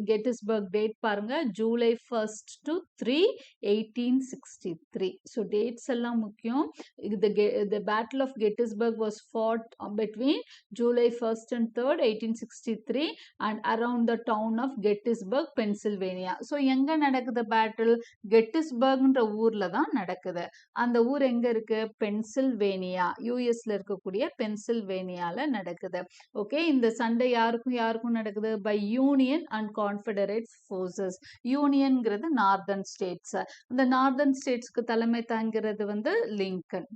கெட்டிஸ்பர்க் டேட் பாருங்க, July 1st to 3, 1863. So dates எல்லாம் முக்கியம். The Battle of Gettysburg was fought between July 1st and 3rd, 1863 and around the town of Gettysburg, Pennsylvania. So எங்க நடக்குது battle? கெட்டிஸ்பர்க்ன்ற ஊர்ல தான் நடக்குது. அந்த ஊர் எங்க இருக்கு? பென்சில்வேனியா, யூஎஸ்ல இருக்கக்கூடிய பென்சில்வேனியால நடக்குது. ஓகே, இந்த சண்டை யாருக்கும் நடக்குது? By Union and Confederate forces. யூனியன்ங்கிறது நார்தர்ன் ஸ்டேட்ஸ். அந்த நார்தர்ன் ஸ்டேட்ஸ்க்கு தலைமை தாங்கிறது வந்து லிங்கன்.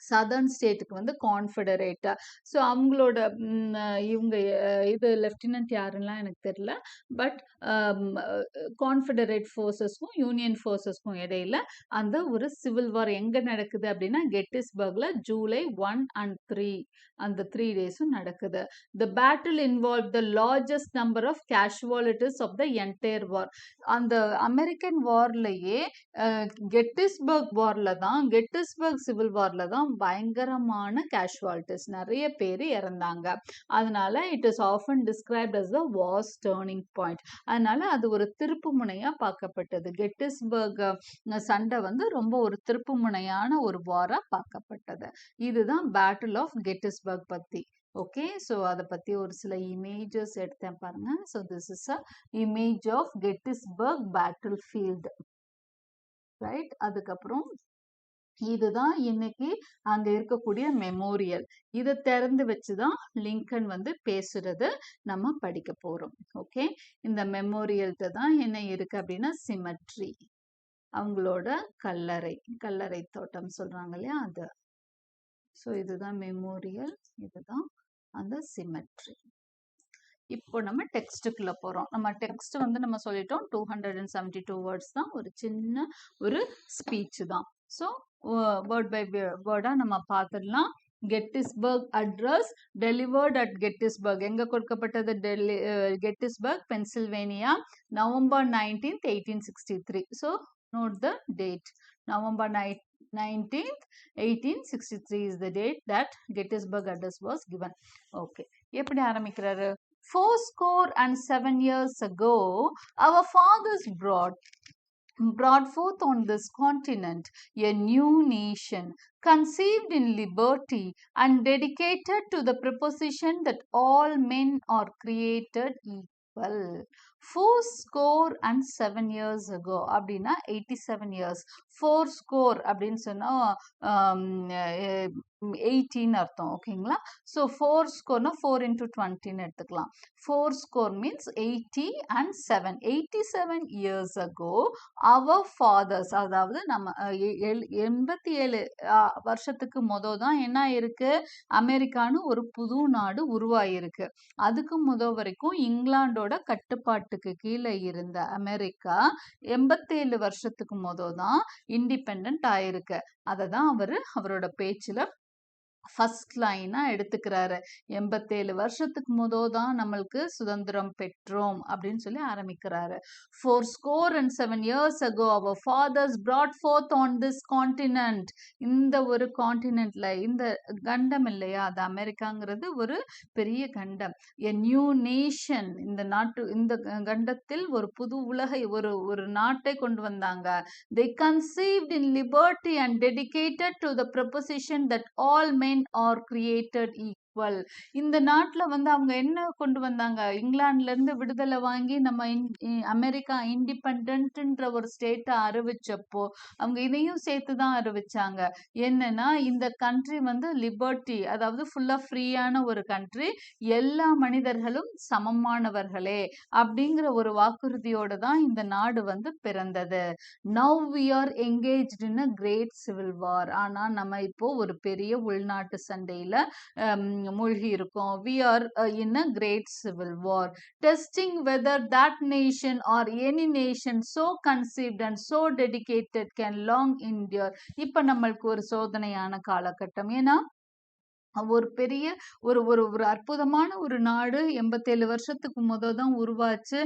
சதர்ன் ஸ்டேட்டுக்கு வந்து கான்ஃபெடரேட்டா. ஸோ அவங்களோட இவங்க இது லெஃப்டினன்ட் யாருலாம் எனக்கு தெரியல. பட் கான்ஃபெடரேட் ஃபோர்ஸஸ்க்கும் யூனியன் ஃபோர்ஸஸ்க்கும் இடையில அந்த ஒரு சிவில் வார் எங்க நடக்குது அப்படின்னா கெட்டிஸ்பர்க்ல July 1 and 3 அந்த 3 டேஸும் நடக்குது. The battle involve the largest number of casualties of the entire war. அந்த அமெரிக்கன் வார்லயே கெட்டிஸ்பர்க் வார்ல தான், கெட்டிஸ்பர்க் சிவில் வார்ல தான் பயங்கரமான கேஷுவாலிட்டிஸ், நிறைய பேர் இறந்தாங்க. அதனால it is often described as the war's turning point. அதனால அது ஒரு திருப்பு முனையா பார்க்கப்பட்டது. கெட்டிஸ்பர்க் சண்டை வந்து ரொம்ப ஒரு திருப்பு முனையான ஒரு வாரா பார்க்கப்பட்டது. இதுதான் பேட்டில் ஆஃப் கெட்டிஸ்பர்க் பத்தி. ஓகே, ஸோ அதை பத்தி ஒரு சில இமேஜஸ் எடுத்தேன் பாருங்க. So this is a image of Gettysburg battle field, right. அதுக்கப்புறம் இதுதான் இன்னைக்கு அங்க இருக்கக்கூடிய மெமோரியல். இதை திறந்து வச்சுதான் லிங்கன் வந்து பேசுறது நம்ம படிக்க போறோம். ஓகே, இந்த மெமோரியல்கிட்ட தான் என்ன இருக்கு அப்படின்னா சிமெட்ரி, அவங்களோட கல்லறை தோட்டம் சொல்றாங்க இல்லையா அது. ஸோ இதுதான் மெமோரியல், இதுதான் அந்த சிமெட்ரி. இப்போ நம்ம டெக்ஸ்ட்டுக்குள்ள போறோம். நம்ம டெக்ஸ்ட் வந்து நம்ம சொல்லிட்டோம் 272 வேர்ட்ஸ் தான், ஒரு சின்ன ஒரு ஸ்பீச் தான். ஸோ வேர்ட் பை வேர்டா நம்ம பார்த்துடலாம். Gettysburg address delivered at Gettysburg. எங்க கொடுக்கப்பட்டது? Gettysburg, Pennsylvania, November 19th, 1863. So note the date. November 19th, 1863 is the date that Gettysburg Address was given. Okay, எப்படி ஆரம்பிக்கிறாரு? 4 score and 7 years ago, our fathers brought brought forth on this continent a new nation, conceived in liberty and dedicated to the proposition that all men are created equal. 407 years ago அப்படின்னா 87 years. 4 அப்படின்னு சொன்னா 18 அர்த்தம். ஓகேங்களா? So 4 4 into 20 எடுத்துக்கலாம். 4 means 80 and 7. 87 years ago our fathers, அதாவது நம்ம 87 வருஷத்துக்கு தான் என்ன இருக்கு, அமெரிக்கான்னு ஒரு புது நாடு உருவாயிருக்கு. அதுக்கு வரைக்கும் இங்கிலாண்டோட கட்டுப்பாட்டுக்கு கீழே இருந்த அமெரிக்கா 87 வருஷத்துக்கு தான் இண்டிபெண்ட் ஆயிருக்கு. அதை தான் அவரோட பேச்சுல ஃபர்ஸ்ட் லைனா எடுத்துக்கிறாரு. 87 வருஷத்துக்கு தான் நம்மளுக்கு சுதந்திரம் பெற்றோம் அப்படின்னு சொல்லி ஆரம்பிக்கிறாரு. 407 years ago our fathers brought forth on this continent. இந்த ஒரு கான்டினென்ட்ல, இந்த கண்டம் இல்லையா, அது அமெரிக்காங்கிறது ஒரு பெரிய கண்டம். a new nation, இந்த கண்டத்தில் ஒரு புது உலகை, ஒரு நாட்டை கொண்டு வந்தாங்க. they conceived in liberty and dedicated to the proposition that all men are created equal. இந்த நாட்டுல அவங்க என்ன கொண்டு வந்தாங்க, இங்கிலாந்துல இருந்து விடுதலை வாங்கி நம்ம அமெரிக்கா இண்டிபெண்டன்ட்ன்ற ஒரு ஸ்டேட்டை அறிவிச்சப்போ அவங்க இதையும் சேர்த்துதான் அறிவிச்சாங்க. என்னன்னா, இந்த கண்ட்ரி லிபர்ட்டி, அதாவது ஃபுல்லா ஃப்ரீயான ஒரு கண்ட்ரி, எல்லா மனிதர்களும் சமமானவர்களே அப்படிங்கிற ஒரு வாக்குறுதியோட தான் இந்த நாடு பிறந்தது. Now we are engaged in a great civil war. ஆனா நம்ம இப்போ ஒரு பெரிய உள்நாட்டு சண்டையில மூழ்கி இருக்கோம். We are in a great civil war, testing whether that nation or any nation so conceived and so dedicated can long endure. இப்ப நம்மளுக்கு ஒரு சோதனையான காலகட்டம். ஏன்னா ஒரு பெரிய ஒரு அற்புதமான ஒரு நாடு 87 வருஷத்துக்கு தான் உருவாச்சு.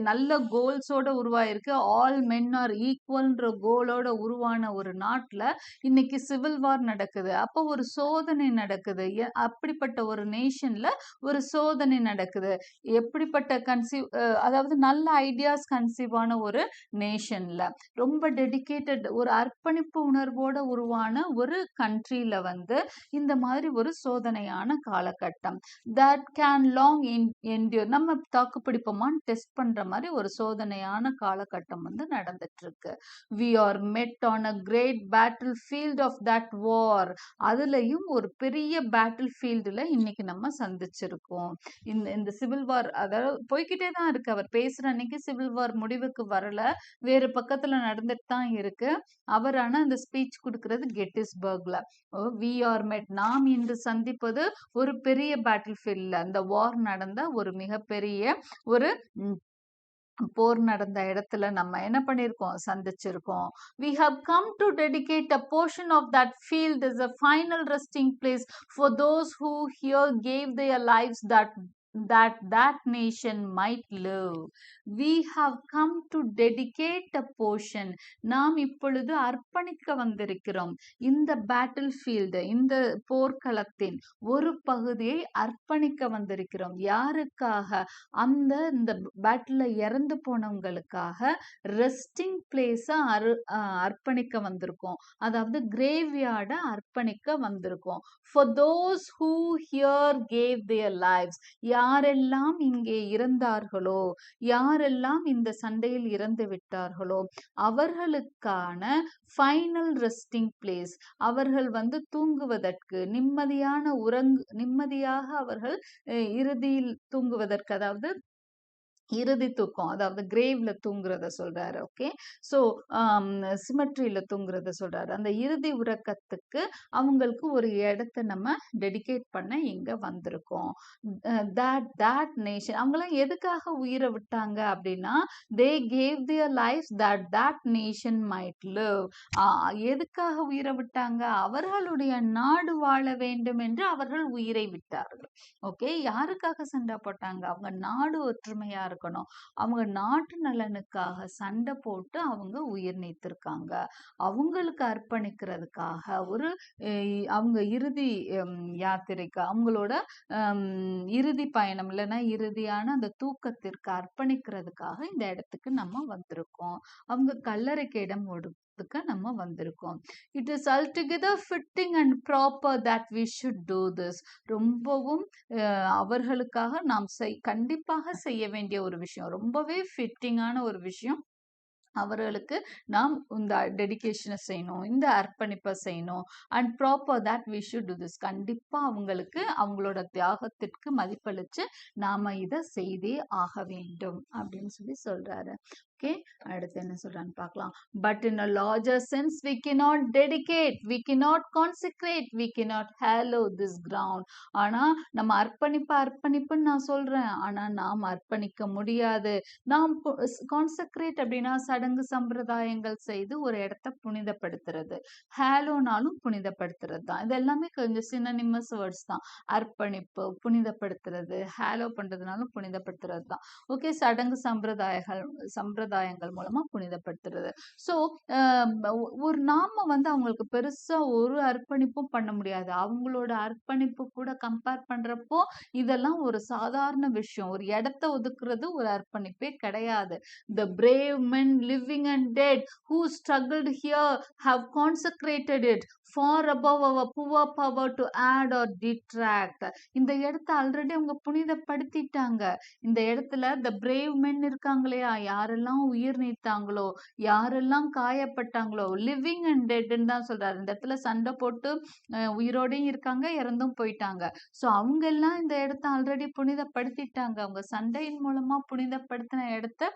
நல்ல கோல்ஸோட உருவாயிருக்கு. ஆல் மென் ஆர் ஈக்குவல்ன்ற கோலோட உருவான ஒரு நாட்டுல இன்னைக்கு சிவில் வார் நடக்குது. அப்போ ஒரு சோதனை நடக்குது. அப்படிப்பட்ட ஒரு நேஷன்ல ஒரு சோதனை நடக்குது. எப்படிப்பட்ட அதாவது நல்ல ஐடியாஸ் கன்சீவ் ஆன ஒரு நேஷன்ல, ரொம்ப டெடிகேட்டட், ஒரு அர்ப்பணிப்பு உணர்வோட உருவான ஒரு கண்ட்ரில இந்த மாதிரி ஒரு சோதனையான காலகட்டம். that can long endure, நம்ம தாக்கு பிடிப்போமான்னு டெஸ்ட் பண்ற மாதிரி ஒரு சோதனையான காலகட்டம் நடந்துட்டு இருக்கு. we are met on a great battlefield of that war. அதுலயும் ஒரு பெரிய பேட்டில் ஃபீல்டுல இன்னைக்கு நம்ம சந்திச்சிருக்கோம். இந்த சிவில் வார் அதாவது போய்கிட்டே தான் இருக்கு. அவர் பேசுற அன்னைக்கு சிவில் வார் முடிவுக்கு வரல, வேறு பக்கத்துல நடந்துட்டு தான் இருக்கு. அவர் ஆனா இந்த ஸ்பீச் கொடுக்கறது கெட்டிஸ்பர்க்ல. we are met, நாம் இன்று சந்திப்பது ஒரு பெரிய பேட்டில் ஃபீல்ட்ல, அந்த வார் நடந்த ஒரு மிகப்பெரிய ஒரு போர் நடந்த இடத்துல நம்ம என்ன பண்ணிருக்கோம், சந்திச்சிருக்கோம். we have come to dedicate a portion of that field as a final resting place for those who here gave their lives that nation might live. we have come to dedicate a portion. நாம் இப்பொழுது அர்ப்பணிக்க வந்திருக்கிறோம். இந்த battle field, இந்த போர்க்களத்தின் ஒரு பகுதியை அர்ப்பணிக்க வந்திருக்கிறோம். யாருக்காக? இந்த பேட்டில் இறந்து போனவங்களுக்காக ரெஸ்டிங் பிளேஸ அர்ப்பணிக்க வந்திருக்கோம். அதாவது கிரேவ்யார்ட அர்ப்பணிக்க வந்திருக்கோம். for those who here gave their lives, யாரெல்லாம் இங்கே இறந்தார்களோ, யாரெல்லாம் இந்த சண்டையில் இறந்து விட்டார்களோ அவர்களுக்கான ஃபைனல் ரெஸ்டிங் பிளேஸ், அவர்கள் தூங்குவதற்கு, நிம்மதியாக அவர்கள் இறுதியில் தூங்குவதற்கு, அதாவது இறுதி தூக்கம், அதாவது கிரேவ்ல தூங்குறத சொல்றாரு. ஓகே, ஸோ சிமெட்ரியில தூங்குறத சொல்றாரு. அந்த இறுதி உறக்கத்துக்கு அவங்களுக்கு ஒரு இடத்த நம்ம டெடிகேட் பண்ண இங்க வந்திருக்கோம். that nation, அவங்களாம் எதுக்காக உயிரை விட்டாங்க அப்படின்னா, they gave their lives that nation might live. எதுக்காக உயிரை விட்டாங்க? அவர்களுடைய நாடு வாழ வேண்டும் என்று அவர்கள் உயிரை விட்டார்கள். ஓகே, யாருக்காக சண்டை போட்டாங்க? அவங்க நாடு ஒற்றுமையா இருக்கணும். அவங்க நாட்டு நலனுக்காக சண்டை போட்டு அவங்க உயிர் நீத்திருக்காங்க. அவங்களுக்கு அர்ப்பணிக்கிறதுக்காக ஒரு அவங்க இறுதி யாத்திரைக்கு அவங்களோட இறுதி பயணம் இல்லைன்னா இறுதியான அந்த தூக்கத்திற்கு அர்ப்பணிக்கிறதுக்காக இந்த இடத்துக்கு நம்ம வந்திருக்கோம். அவங்க கல்லறைக்கு இடம் கொடுக்க நம்ம வந்திருக்கோம். It is altogether fitting and proper that we should do this. ரொம்பவும் அவர்களுக்காக நாம் கண்டிப்பாக செய்ய வேண்டிய ஒரு விஷயம், ரொம்பவே ஃபிட்டிங்கான ஒரு விஷயம். அவர்களுக்கு நாம் இந்த டெடிகேஷனை செய்யணும், இந்த அர்ப்பணிப்பை செய்யணும். And proper that we should do this. கண்டிப்பா அவங்களுக்கு அவங்களோட தியாகத்திற்கு மதிப்பளிச்சு நாம இதை செய்தே ஆக வேண்டும் அப்படின்னு சொல்றாரு. ஓகே, அடுத்து என்ன சொல்றான்னு பார்க்கலாம். But in a larger sense we cannot dedicate, we cannot consecrate, we cannot hallow this ground. ஆனா நம்ம அர்ப்பணிப்புன்னு நான் சொல்றேன், ஆனா நாம் அர்ப்பணிக்க முடியாது. நாம் கான்செக்ரேட் அப்படின்னா சடங்கு சம்பிரதாயங்கள் செய்து ஒரு இடத்த புனிதப்படுத்துறது, ஹேலோனாலும் புனிதப்படுத்துறது தான். இது எல்லாமே கொஞ்சம் சினோனிமஸ் வேர்ட்ஸ் தான். அர்ப்பணிப்பு, புனிதப்படுத்துறது, ஹேலோ பண்றதுனாலும் புனிதப்படுத்துறது தான். ஓகே, சடங்கு சம்பிரதாயங்கள் மூலமா புனிதப்படுத்துறது. ஸோ ஒரு நாம அவங்களுக்கு பெருசா ஒரு அர்ப்பணிப்பும் பண்ண முடியாது. அவங்களோட அர்ப்பணிப்பு கூட கம்பேர் பண்றப்போ இதெல்லாம் ஒரு சாதாரண விஷயம். ஒரு இடத்த ஒதுக்குறது ஒரு அர்ப்பணிப்பே கிடையாது. The brave men living and dead who struggled here have consecrated it far above our poor power to add or detract. இந்த இடத்த ஆல்ரெடி அவங்க புனிதப்படுத்திட்டாங்க. இந்த இடத்துல the brave men இருக்காங்களையா, யாரெல்லாம் உயிர் நீத்தாங்களோ, யாரெல்லாம் காயப்பட்டாங்களோ, லிவிங் அண்ட் டெட்ன்னு தான் சொல்றாரு. இந்த இடத்துல சண்டை போட்டு உயிரோடையும் இருக்காங்க, இறந்தும் போயிட்டாங்க. ஸோ அவங்க எல்லாம் இந்த இடத்த ஆல்ரெடி புனிதப்படுத்திட்டாங்க. அவங்க சண்டையின் மூலமா புனிதப்படுத்தின இடத்த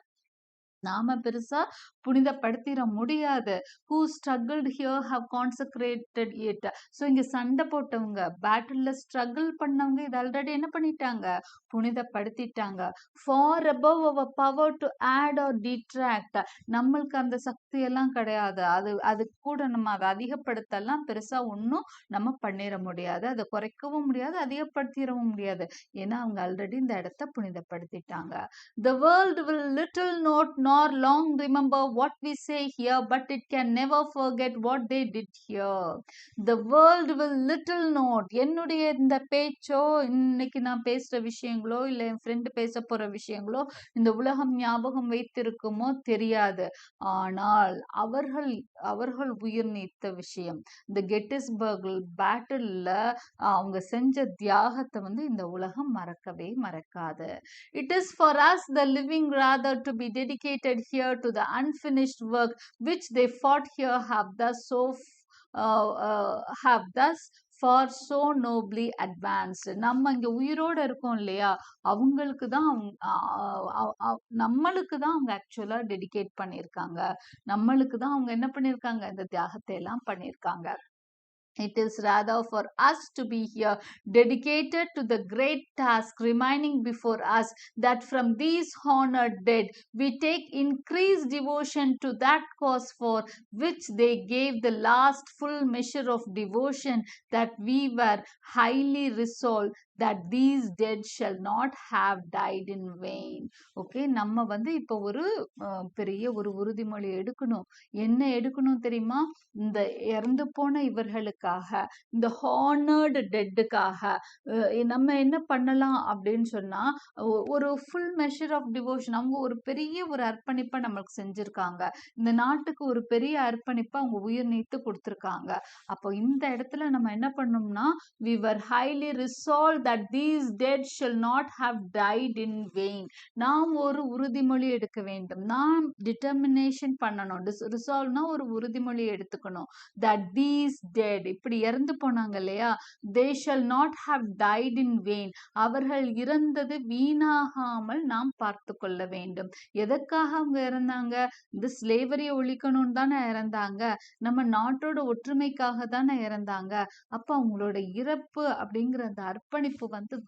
நாம பெருசா புனிதப்படுத்திட முடியாது. who struggled here have consecrated it. So இங்க சண்டை போட்டவங்க, பேட்டில்ல ஸ்ட்ரகிள் பண்ணவங்க இதை ஆல்ரெடி என்ன பண்ணிட்டாங்க, புனிதப்படுத்திட்டாங்க. far above our power to add or detract. நம்மளுக்கு அந்த சக்தி எல்லாம் கிடையாது. அது கூட நம்ம அதை அதிகப்படுத்தலாம் பெருசா ஒன்றும் நம்ம பண்ணிட முடியாது. அதை குறைக்கவும் முடியாது, அதிகப்படுத்திடவும் முடியாது. ஏன்னா அவங்க ஆல்ரெடி இந்த இடத்த புனிதப்படுத்திட்டாங்க. The world will little note nor long remember what we say here, but it can never forget what they did here. The world will little note. என்னுடைய இந்த பேச்சோ, இன்னைக்கு நான் பேசுற விஷயங்களோ, இல்ல என் ஃப்ரெண்டு பேச போற விஷயங்களோ இந்த உலகம் ஞாபகம் வைத்திருக்குமோ தெரியாது. ஆனால் அவர்கள் உயிர் நீத்த விஷயம், இந்த கெட்டிஸ்பர்க் பேட்டில்ல அவங்க செஞ்ச தியாகத்தை இந்த உலகம் மறக்கவே மறக்காது. It is for us the living rather to be dedicated here to the unfinished work which they fought here have thus far so nobly advanced. நம்ம இங்க உயிரோட இருக்கோம் இல்லையா, அவங்களுக்கு தான் நம்மளுக்கு தான் அவங்க ஆக்சுவலா டெடிகேட் பண்ணியிருக்காங்க. நம்மளுக்கு தான் அவங்க என்ன பண்ணியிருக்காங்க, இந்த தியாகத்தை எல்லாம் பண்ணியிருக்காங்க. It is rather for us to be here, dedicated to the great task remaining before us, that from these honored dead we take increased devotion to that cause for which they gave the last full measure of devotion, that we were highly resolved that these dead shall not have died in vain. Okay, நம்ம இப்போ ஒரு பெரிய ஒரு உறுதிமொழி எடுக்கணும். என்ன எடுக்கணும் தெரியுமா, இந்த இறந்து போன இவர்களுக்காக, இந்த ஹானர்டு டெட்டுக்காக நம்ம என்ன பண்ணலாம் அப்படின்னு சொன்னா, ஒரு ஃபுல் மெஷர் ஆஃப் டிவோஷன். அவங்க ஒரு பெரிய ஒரு அர்ப்பணிப்பை நம்மளுக்கு செஞ்சிருக்காங்க. இந்த நாட்டுக்கு ஒரு பெரிய அர்ப்பணிப்பை அவங்க உயிர் நீத்து கொடுத்துருக்காங்க. அப்போ இந்த இடத்துல நம்ம என்ன பண்ணோம்னா, we were highly resolved that these dead shall not have died in vain. நாம் ஒரு உறுதிமொழி எடுக்க வேண்டும். நாம் டிட்டர்மினேஷன் பண்ணணும். ரிசால்வ்னா ஒரு உறுதிமொழி எடுத்துக்கணும். that these dead, இப்படி இறந்து போனாங்க இல்லையா, they shall not have died in vain. அவர்கள் இறந்தது வீணாகாமல் நாம் பார்த்து கொள்ள வேண்டும். எதற்காக அவங்க இறந்தாங்க, இந்த ஸ்லேவரியை ஒழிக்கணும்னு தானே இறந்தாங்க, நம்ம நாட்டோட ஒற்றுமைக்காக தானே இறந்தாங்க. அப்ப அவங்களோட இறப்பு அப்படிங்கிற அந்த அர்ப்பணிப்பு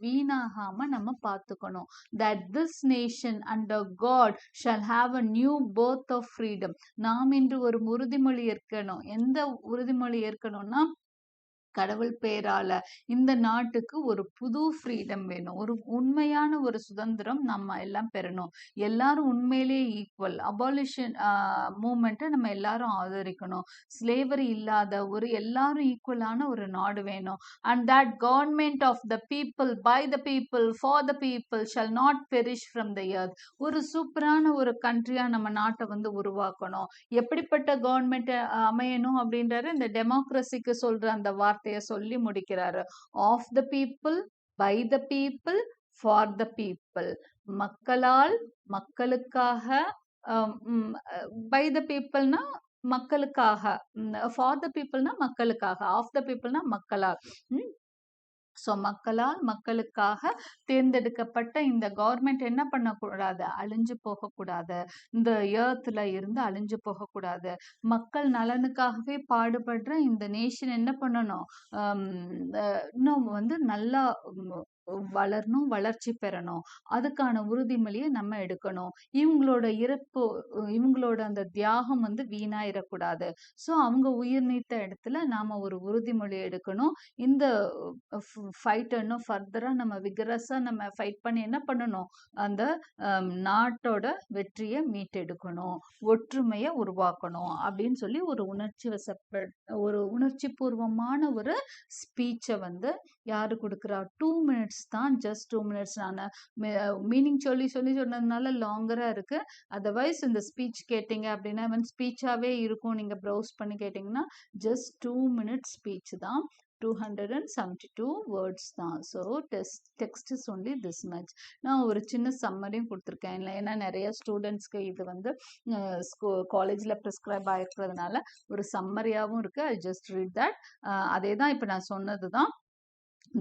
வீணாகாம நம்ம பார்த்துக்கணும். that this nation under God shall have a new birth of freedom. நாம் இன்று ஒரு உறுதிமொழி ஏற்கணும். எந்த உறுதிமொழி ஏற்கணும்னா, கடவுள் பேரால இந்த நாட்டுக்கு ஒரு புது ஃப்ரீடம் வேணும். ஒரு உண்மையான ஒரு சுதந்திரம் நம்ம எல்லாம் பெறணும். எல்லாரும் உண்மையிலேயே ஈக்குவல். அபாலிஷன் மூவ்மெண்ட்டை நம்ம எல்லாரும் ஆதரிக்கணும். ஸ்லேவரி இல்லாத ஒரு எல்லாரும் ஈக்குவலான ஒரு நாடு வேணும். And that government of the people by the people for the people shall not perish from the earth. ஒரு சூப்பரான ஒரு கண்ட்ரியா நம்ம நாட்டை வந்து உருவாக்கணும். எப்படிப்பட்ட கவர்மெண்ட் அமையணும் அப்படின்றாரு இந்த டெமோக்ரஸிக்கு சொல்ற அந்த வார்த்தையை சொல்லி முடிக்கிறாரு. Of the people by the people for the people. மக்களால் மக்களுக்காக, பை த பீப்புள்னா மக்களுக்காக, ஃபார் த பீப்புள்னா மக்களுக்காக, ஆஃப் த பீப்புள்னா மக்களால். ஸோ மக்களால் மக்களுக்காக தேர்ந்தெடுக்கப்பட்ட இந்த கவர்மெண்ட் என்ன பண்ணக்கூடாது, அழிஞ்சு போகக்கூடாது. இந்த ஏர்த்ல இருந்து அழிஞ்சு போகக்கூடாது. மக்கள் நலனுக்காகவே பாடுபடுற இந்த நேஷன் என்ன பண்ணணும், இன்னும் வந்து நல்லா வளரணும், வளர்ச்சி பெறணும். அதுக்கான உறுதிமொழியை நம்ம எடுக்கணும். இவங்களோட இறப்பு, இவங்களோட அந்த தியாகம் வந்து வீணாயிடக்கூடாது. ஸோ அவங்க உயிர் நீத்த இடத்துல நாம ஒரு உறுதிமொழி எடுக்கணும். இந்த ஃபைட் இன்னும் ஃபர்தரா நம்ம விகரஸா நம்ம ஃபைட் பண்ணி என்ன பண்ணணும், அந்த நாட்டோட வெற்றியை மீட்டெடுக்கணும், ஒற்றுமையை உருவாக்கணும் அப்படின்னு சொல்லி ஒரு உணர்ச்சி பூர்வமான ஒரு ஸ்பீச்சை வந்து யாரு கொடுக்குறா, 2 minutes தான், ஜஸ்ட் 2 minutes. நான் மீனிங் சொல்லி சொன்னதுனால லாங்கரா இருக்கு. அதர்வைஸ் இந்த ஸ்பீச் கேட்டீங்க அப்படின்னா ஸ்பீச்சாவே இருக்கும். நீங்க ப்ரௌஸ் பண்ணி கேட்டீங்கன்னா ஜஸ்ட் 2 minutes ஸ்பீச் தான். 272 words தான். So text is only this much. நான் ஒரு சின்ன சம்மரியும் கொடுத்துருக்கேன். இல்லை ஏன்னா நிறைய ஸ்டூடெண்ட்ஸ்க்கு இது வந்து காலேஜில் ப்ரிஸ்கிரைப் ஆகிருக்கிறதுனால ஒரு சம்மரியாகவும் இருக்குது. I just read that. அதே தான் இப்போ நான் சொன்னது தான்.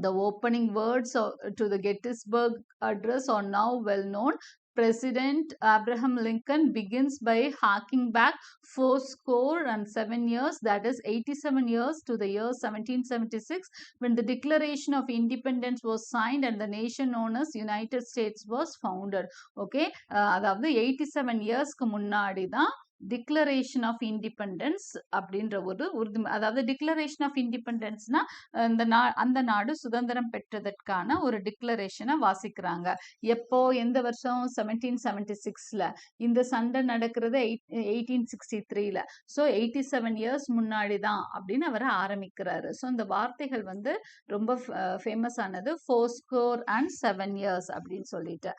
The opening words to the Gettysburg Address are now well known. President Abraham Lincoln begins by harking back 87 years, that is 87 years, to the year 1776, when the Declaration of Independence was signed and the nation known as United States was founded. Okay, அதாவது 87 yearsக்கு முன்னாடி தான் declaration of independence அப்படின்ற ஒரு உறுதி, அதாவது declaration of இண்டிபெண்டன்ஸ்னா அந்த நாடு சுதந்திரம் பெற்றதற்கான ஒரு டிக்ளரேஷனை வாசிக்கிறாங்க. எப்போ, எந்த வருஷம், 1776ல. இந்த சண்டை நடக்கிறது 1863ல. ஸோ 87 years முன்னாடி தான் அப்படின்னு அவர் ஆரம்பிக்கிறாரு. ஸோ இந்த வார்த்தைகள் வந்து ரொம்ப ஃபேமஸ் ஆனது, 87 years அப்படின்னு சொல்லிட்டு.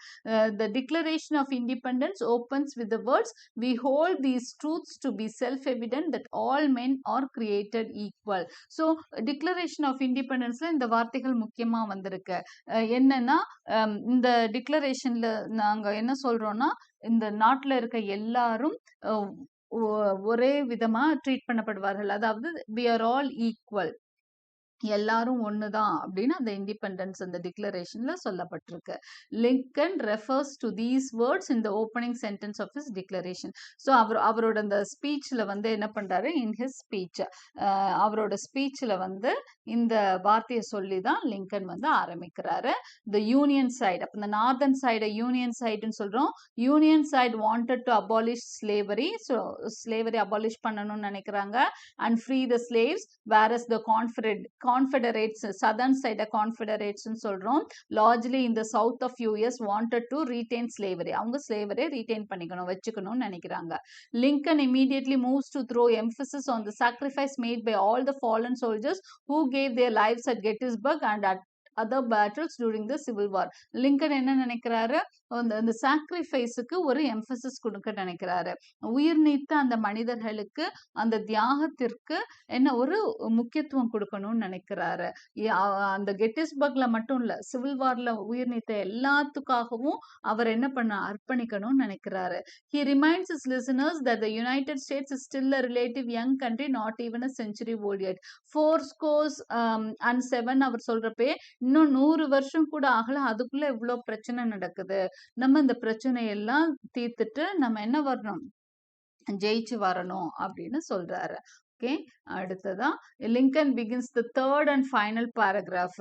The Declaration of Independence opens with the words, we hold these truths to be self-evident that all men are created equal. So Declaration of Independenceல இந்த வார்த்தைகள் முக்கியமா வந்திருக்கு. என்னன்னா, இந்த டிக்ளரேஷன்ல நாங்க என்ன சொல்றோம்னா, இந்த நாட்டுல இருக்க எல்லாரும் ஒரே விதமா ட்ரீட் பண்ணப்படுவார்கள். அதாவது we are all equal, எல்லாரும் ஒண்ணுதான் அப்படின்னு அந்த இண்டிபெண்டன்ஸ் அந்த டிக்ளரேஷன்ல சொல்லப்பட்டிருக்கு. Lincoln refers to these words in the opening sentence of his declaration. So அவரோட அந்த ஸ்பீச்ல வந்து என்ன பண்றாரு, இன் ஹிஸ் ஸ்பீச், அவரோட ஸ்பீச்ல வந்து இந்த வார்த்தையை சொல்லி தான் லிங்கன் வந்து ஆரம்பிக்கிறாரு. த யூனியன் சைடு, அப்போ இந்த நார்தன் சைடை யூனியன் சைடுன்னு சொல்றோம். Union side wanted to abolish slavery. So slavery abolish பண்ணணும்னு நினைக்கிறாங்க. And free the slaves. Various the Confederates, southern side Confederates சொல்றோம். largely in the south of US wanted to retain slavery. அவங்க slavery retain பண்ணிக்கணும், வச்சுக்கணும்னு நினைக்கிறாங்க. Lincoln immediately moves to throw emphasis on the sacrifice made by all the fallen soldiers who gave their lives at Gettysburg and at other battles during the Civil War. Lincoln என்ன நினைக்கிறாரு, அந்த சாக்ரிஃபைஸுக்கு ஒரு emphasis கொடுக்க நினைக்கிறாரு. உயிர் நீத்த அந்த மனிதர்களுக்கு, அந்த தியாகத்திற்கு என்ன ஒரு முக்கியத்துவம் கொடுக்கணும்னு நினைக்கிறாரு. அந்த கெட்டிஸ்பர்க்ல மட்டும் இல்ல, சிவில் வார்ல உயிர் நீத்த எல்லாத்துக்காகவும் அவர் என்ன பண்ண அர்ப்பணிக்கணும்னு நினைக்கிறாரு. He reminds his listeners that the United States is still a relative young country, not even a century old yet. 4 and 7 அவர் சொல்றப்பே இன்னும் 100 வருஷம் கூட ஆகல, அதுக்குள்ள இவ்வளவு பிரச்சனை நடக்குது. நம்ம இந்த பிரச்சனையெல்லாம் தீர்த்துட்டு நம்ம என்ன வரணும், ஜெயிச்சு வரணும் அப்படின்னு சொல்றாரு. Okay, அடுத்ததா Lincoln begins the third and final paragraph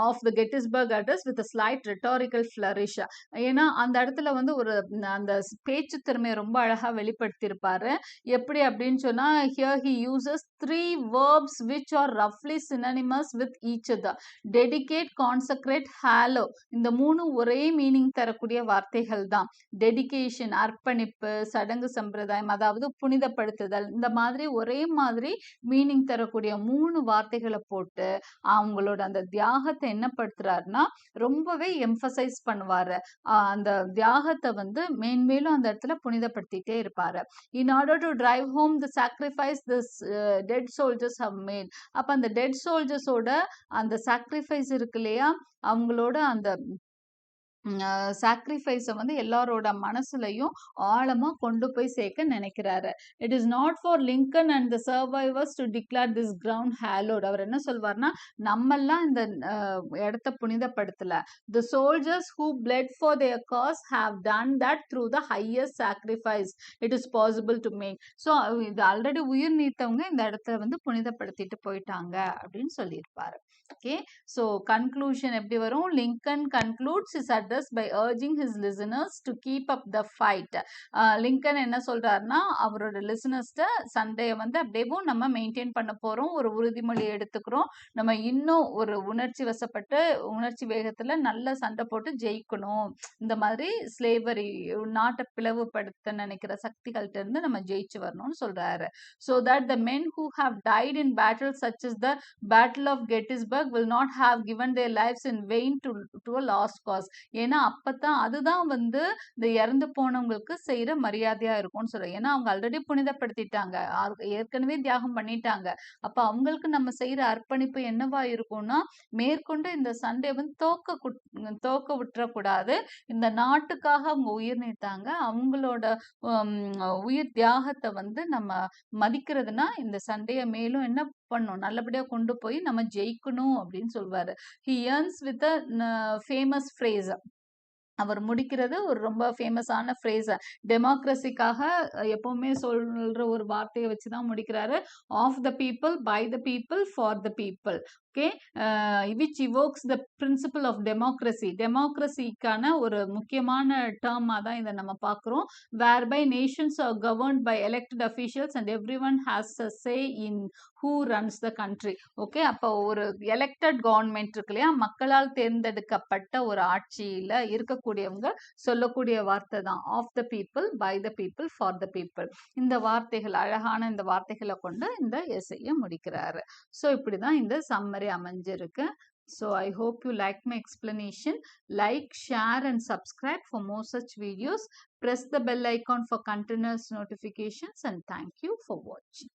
of the Gettysburg Address with a slight rhetorical flourish. ஏன்னா அந்த இடத்துல வந்து ஒரு அந்த பேச்சு திறமையை ரொம்ப அழகா வெளிப்படுத்தியிருப்பாரு. எப்படி அப்படின்னு சொன்னா, here he uses three verbs which are roughly synonymous with each other. Dedicate, consecrate, hallow. இந்த மூணு ஒரே மீனிங் தரக்கூடிய வார்த்தைகள் தான். டெடிகேஷன் அர்ப்பணிப்பு, சடங்கு சம்பிரதாயம், அதாவது புனிதப்படுத்துதல், இந்த மாதிரி ஒரே மாதிரி மீனிங் தரக்கூடிய மூணு வார்த்தைகளை போட்டு அவங்களோட அந்த தியாகத்தை என்ன படுத்துறாருன்னா ரொம்பவே எம்பசைஸ் பண்ணுவாரு. அந்த தியாகத்தை வந்து மேன்மேலும் அந்த இடத்துல புனிதப்படுத்திட்டே இருப்பாரு. In order to drive home the sacrifice this dead soldiers have made. அப்ப அந்த டெட் சோல்ஜர்ஸோட அந்த சாக்ரிஃபைஸ் இருக்கு இல்லையா, அவங்களோட அந்த சாக்ரிஃபைஸை வந்து எல்லாரோட மனசுலையும் ஆழமா கொண்டு போய் சேர்க்க நினைக்கிறாரு. It is not for Lincoln and the survivors to declare this ground hallowed. அவர் என்ன சொல்வார்னா, நம்மெல்லாம் இந்த இடத்த புனிதப்படுத்தல. The soldiers who bled for their cause have done that through the highest sacrifice it is possible to make. So இது already உயிர் நீத்தவங்க இந்த இடத்த வந்து புனிதப்படுத்திட்டு போயிட்டாங்க அப்படின்னு சொல்லியிருப்பாரு. ஓகே, ஸோ கன்க்ளூஷன் எப்படி வரும்? Lincoln concludes is address by urging his listeners to keep up the fight. Lincoln என்ன சொல்றாருன்னா, அவரோட லிசனர்ஸ்ட சண்டையை வந்து அப்படியேவும் நம்ம மெயின்டைன் பண்ண போறோம், ஒரு உறுதிமொழி எடுத்துக்கிறோம், நம்ம இன்னும் ஒரு உணர்ச்சி வசப்பட்டு உணர்ச்சி வேகத்துல நல்ல சண்டை போட்டு ஜெயிக்கணும், இந்த மாதிரி ஸ்லேவரி நாட்டை பிளவுபடுத்த நினைக்கிற சக்திகள்ட்ட இருந்து நம்ம ஜெயிச்சு வரணும்னு சொல்றாரு. so that the men who have died in battles such as the Battle of Gettysburg will not have given their lives in vain to a lost cause. ஏன்னா அப்பதான் அதுதான் வந்து இந்த இறந்து போனவங்களுக்கு செய்யற மரியாதையா இருக்கும்னு சொல்றேன். ஏன்னா அவங்க ஆல்ரெடி புனிதப்படுத்திட்டாங்க, ஏற்கனவே தியாகம் பண்ணிட்டாங்க. அப்ப அவங்களுக்கு நம்ம செய்யற அர்ப்பணிப்பு என்னவா இருக்கும்னா, மேற்கொண்டு இந்த சண்டை வந்து தோக்க விட்டுறக்கூடாது, இந்த நாட்டுக்காக அவங்க உயிர் நீத்தாங்க, அவங்களோட உயிர் தியாகத்தை வந்து நம்ம மதிக்கிறதுனா இந்த சண்டையை மேலும் என்ன பண்ணும், நல்லபடியா கொண்டு போய் நம்ம ஜெயிக்கணும் அப்படின்னு சொல்வாரு. he ends with a famous phrase. அவர் முடிக்கிறது ஒரு ரொம்ப ஃபேமஸான ஃப்ரேஸ். டெமோக்ரஸிக்காக எப்பவுமே சொல்ற ஒரு வார்த்தையை வச்சுதான் முடிக்கிறாரு. Of the people, by the people, for the people. Okay, which evokes the principle of democracy. டெமோக்ரஸிக்கான ஒரு முக்கியமான டேர்மாக தான் இதை நம்ம பார்க்குறோம். Whereby nations are governed by elected officials and everyone has a say in who runs the country. Okay, அப்போ ஒரு எலெக்டட் கவர்மெண்ட் இருக்கு இல்லையா, மக்களால் தேர்ந்தெடுக்கப்பட்ட ஒரு ஆட்சியில் இருக்கக்கூடியவங்க சொல்லக்கூடிய வார்த்தை தான் of the people, by the people, for the people. இந்த வார்த்தைகள், அழகான இந்த வார்த்தைகளை கொண்டு இந்த எஸ்ஸையை முடிக்கிறாரு. ஸோ இப்படி தான் இந்த சம்மரி அமைஞ்சிருக்கு. So I hope you like my explanation. Like, share and subscribe for more such videos. Press the bell icon for continuous notifications and thank you for watching.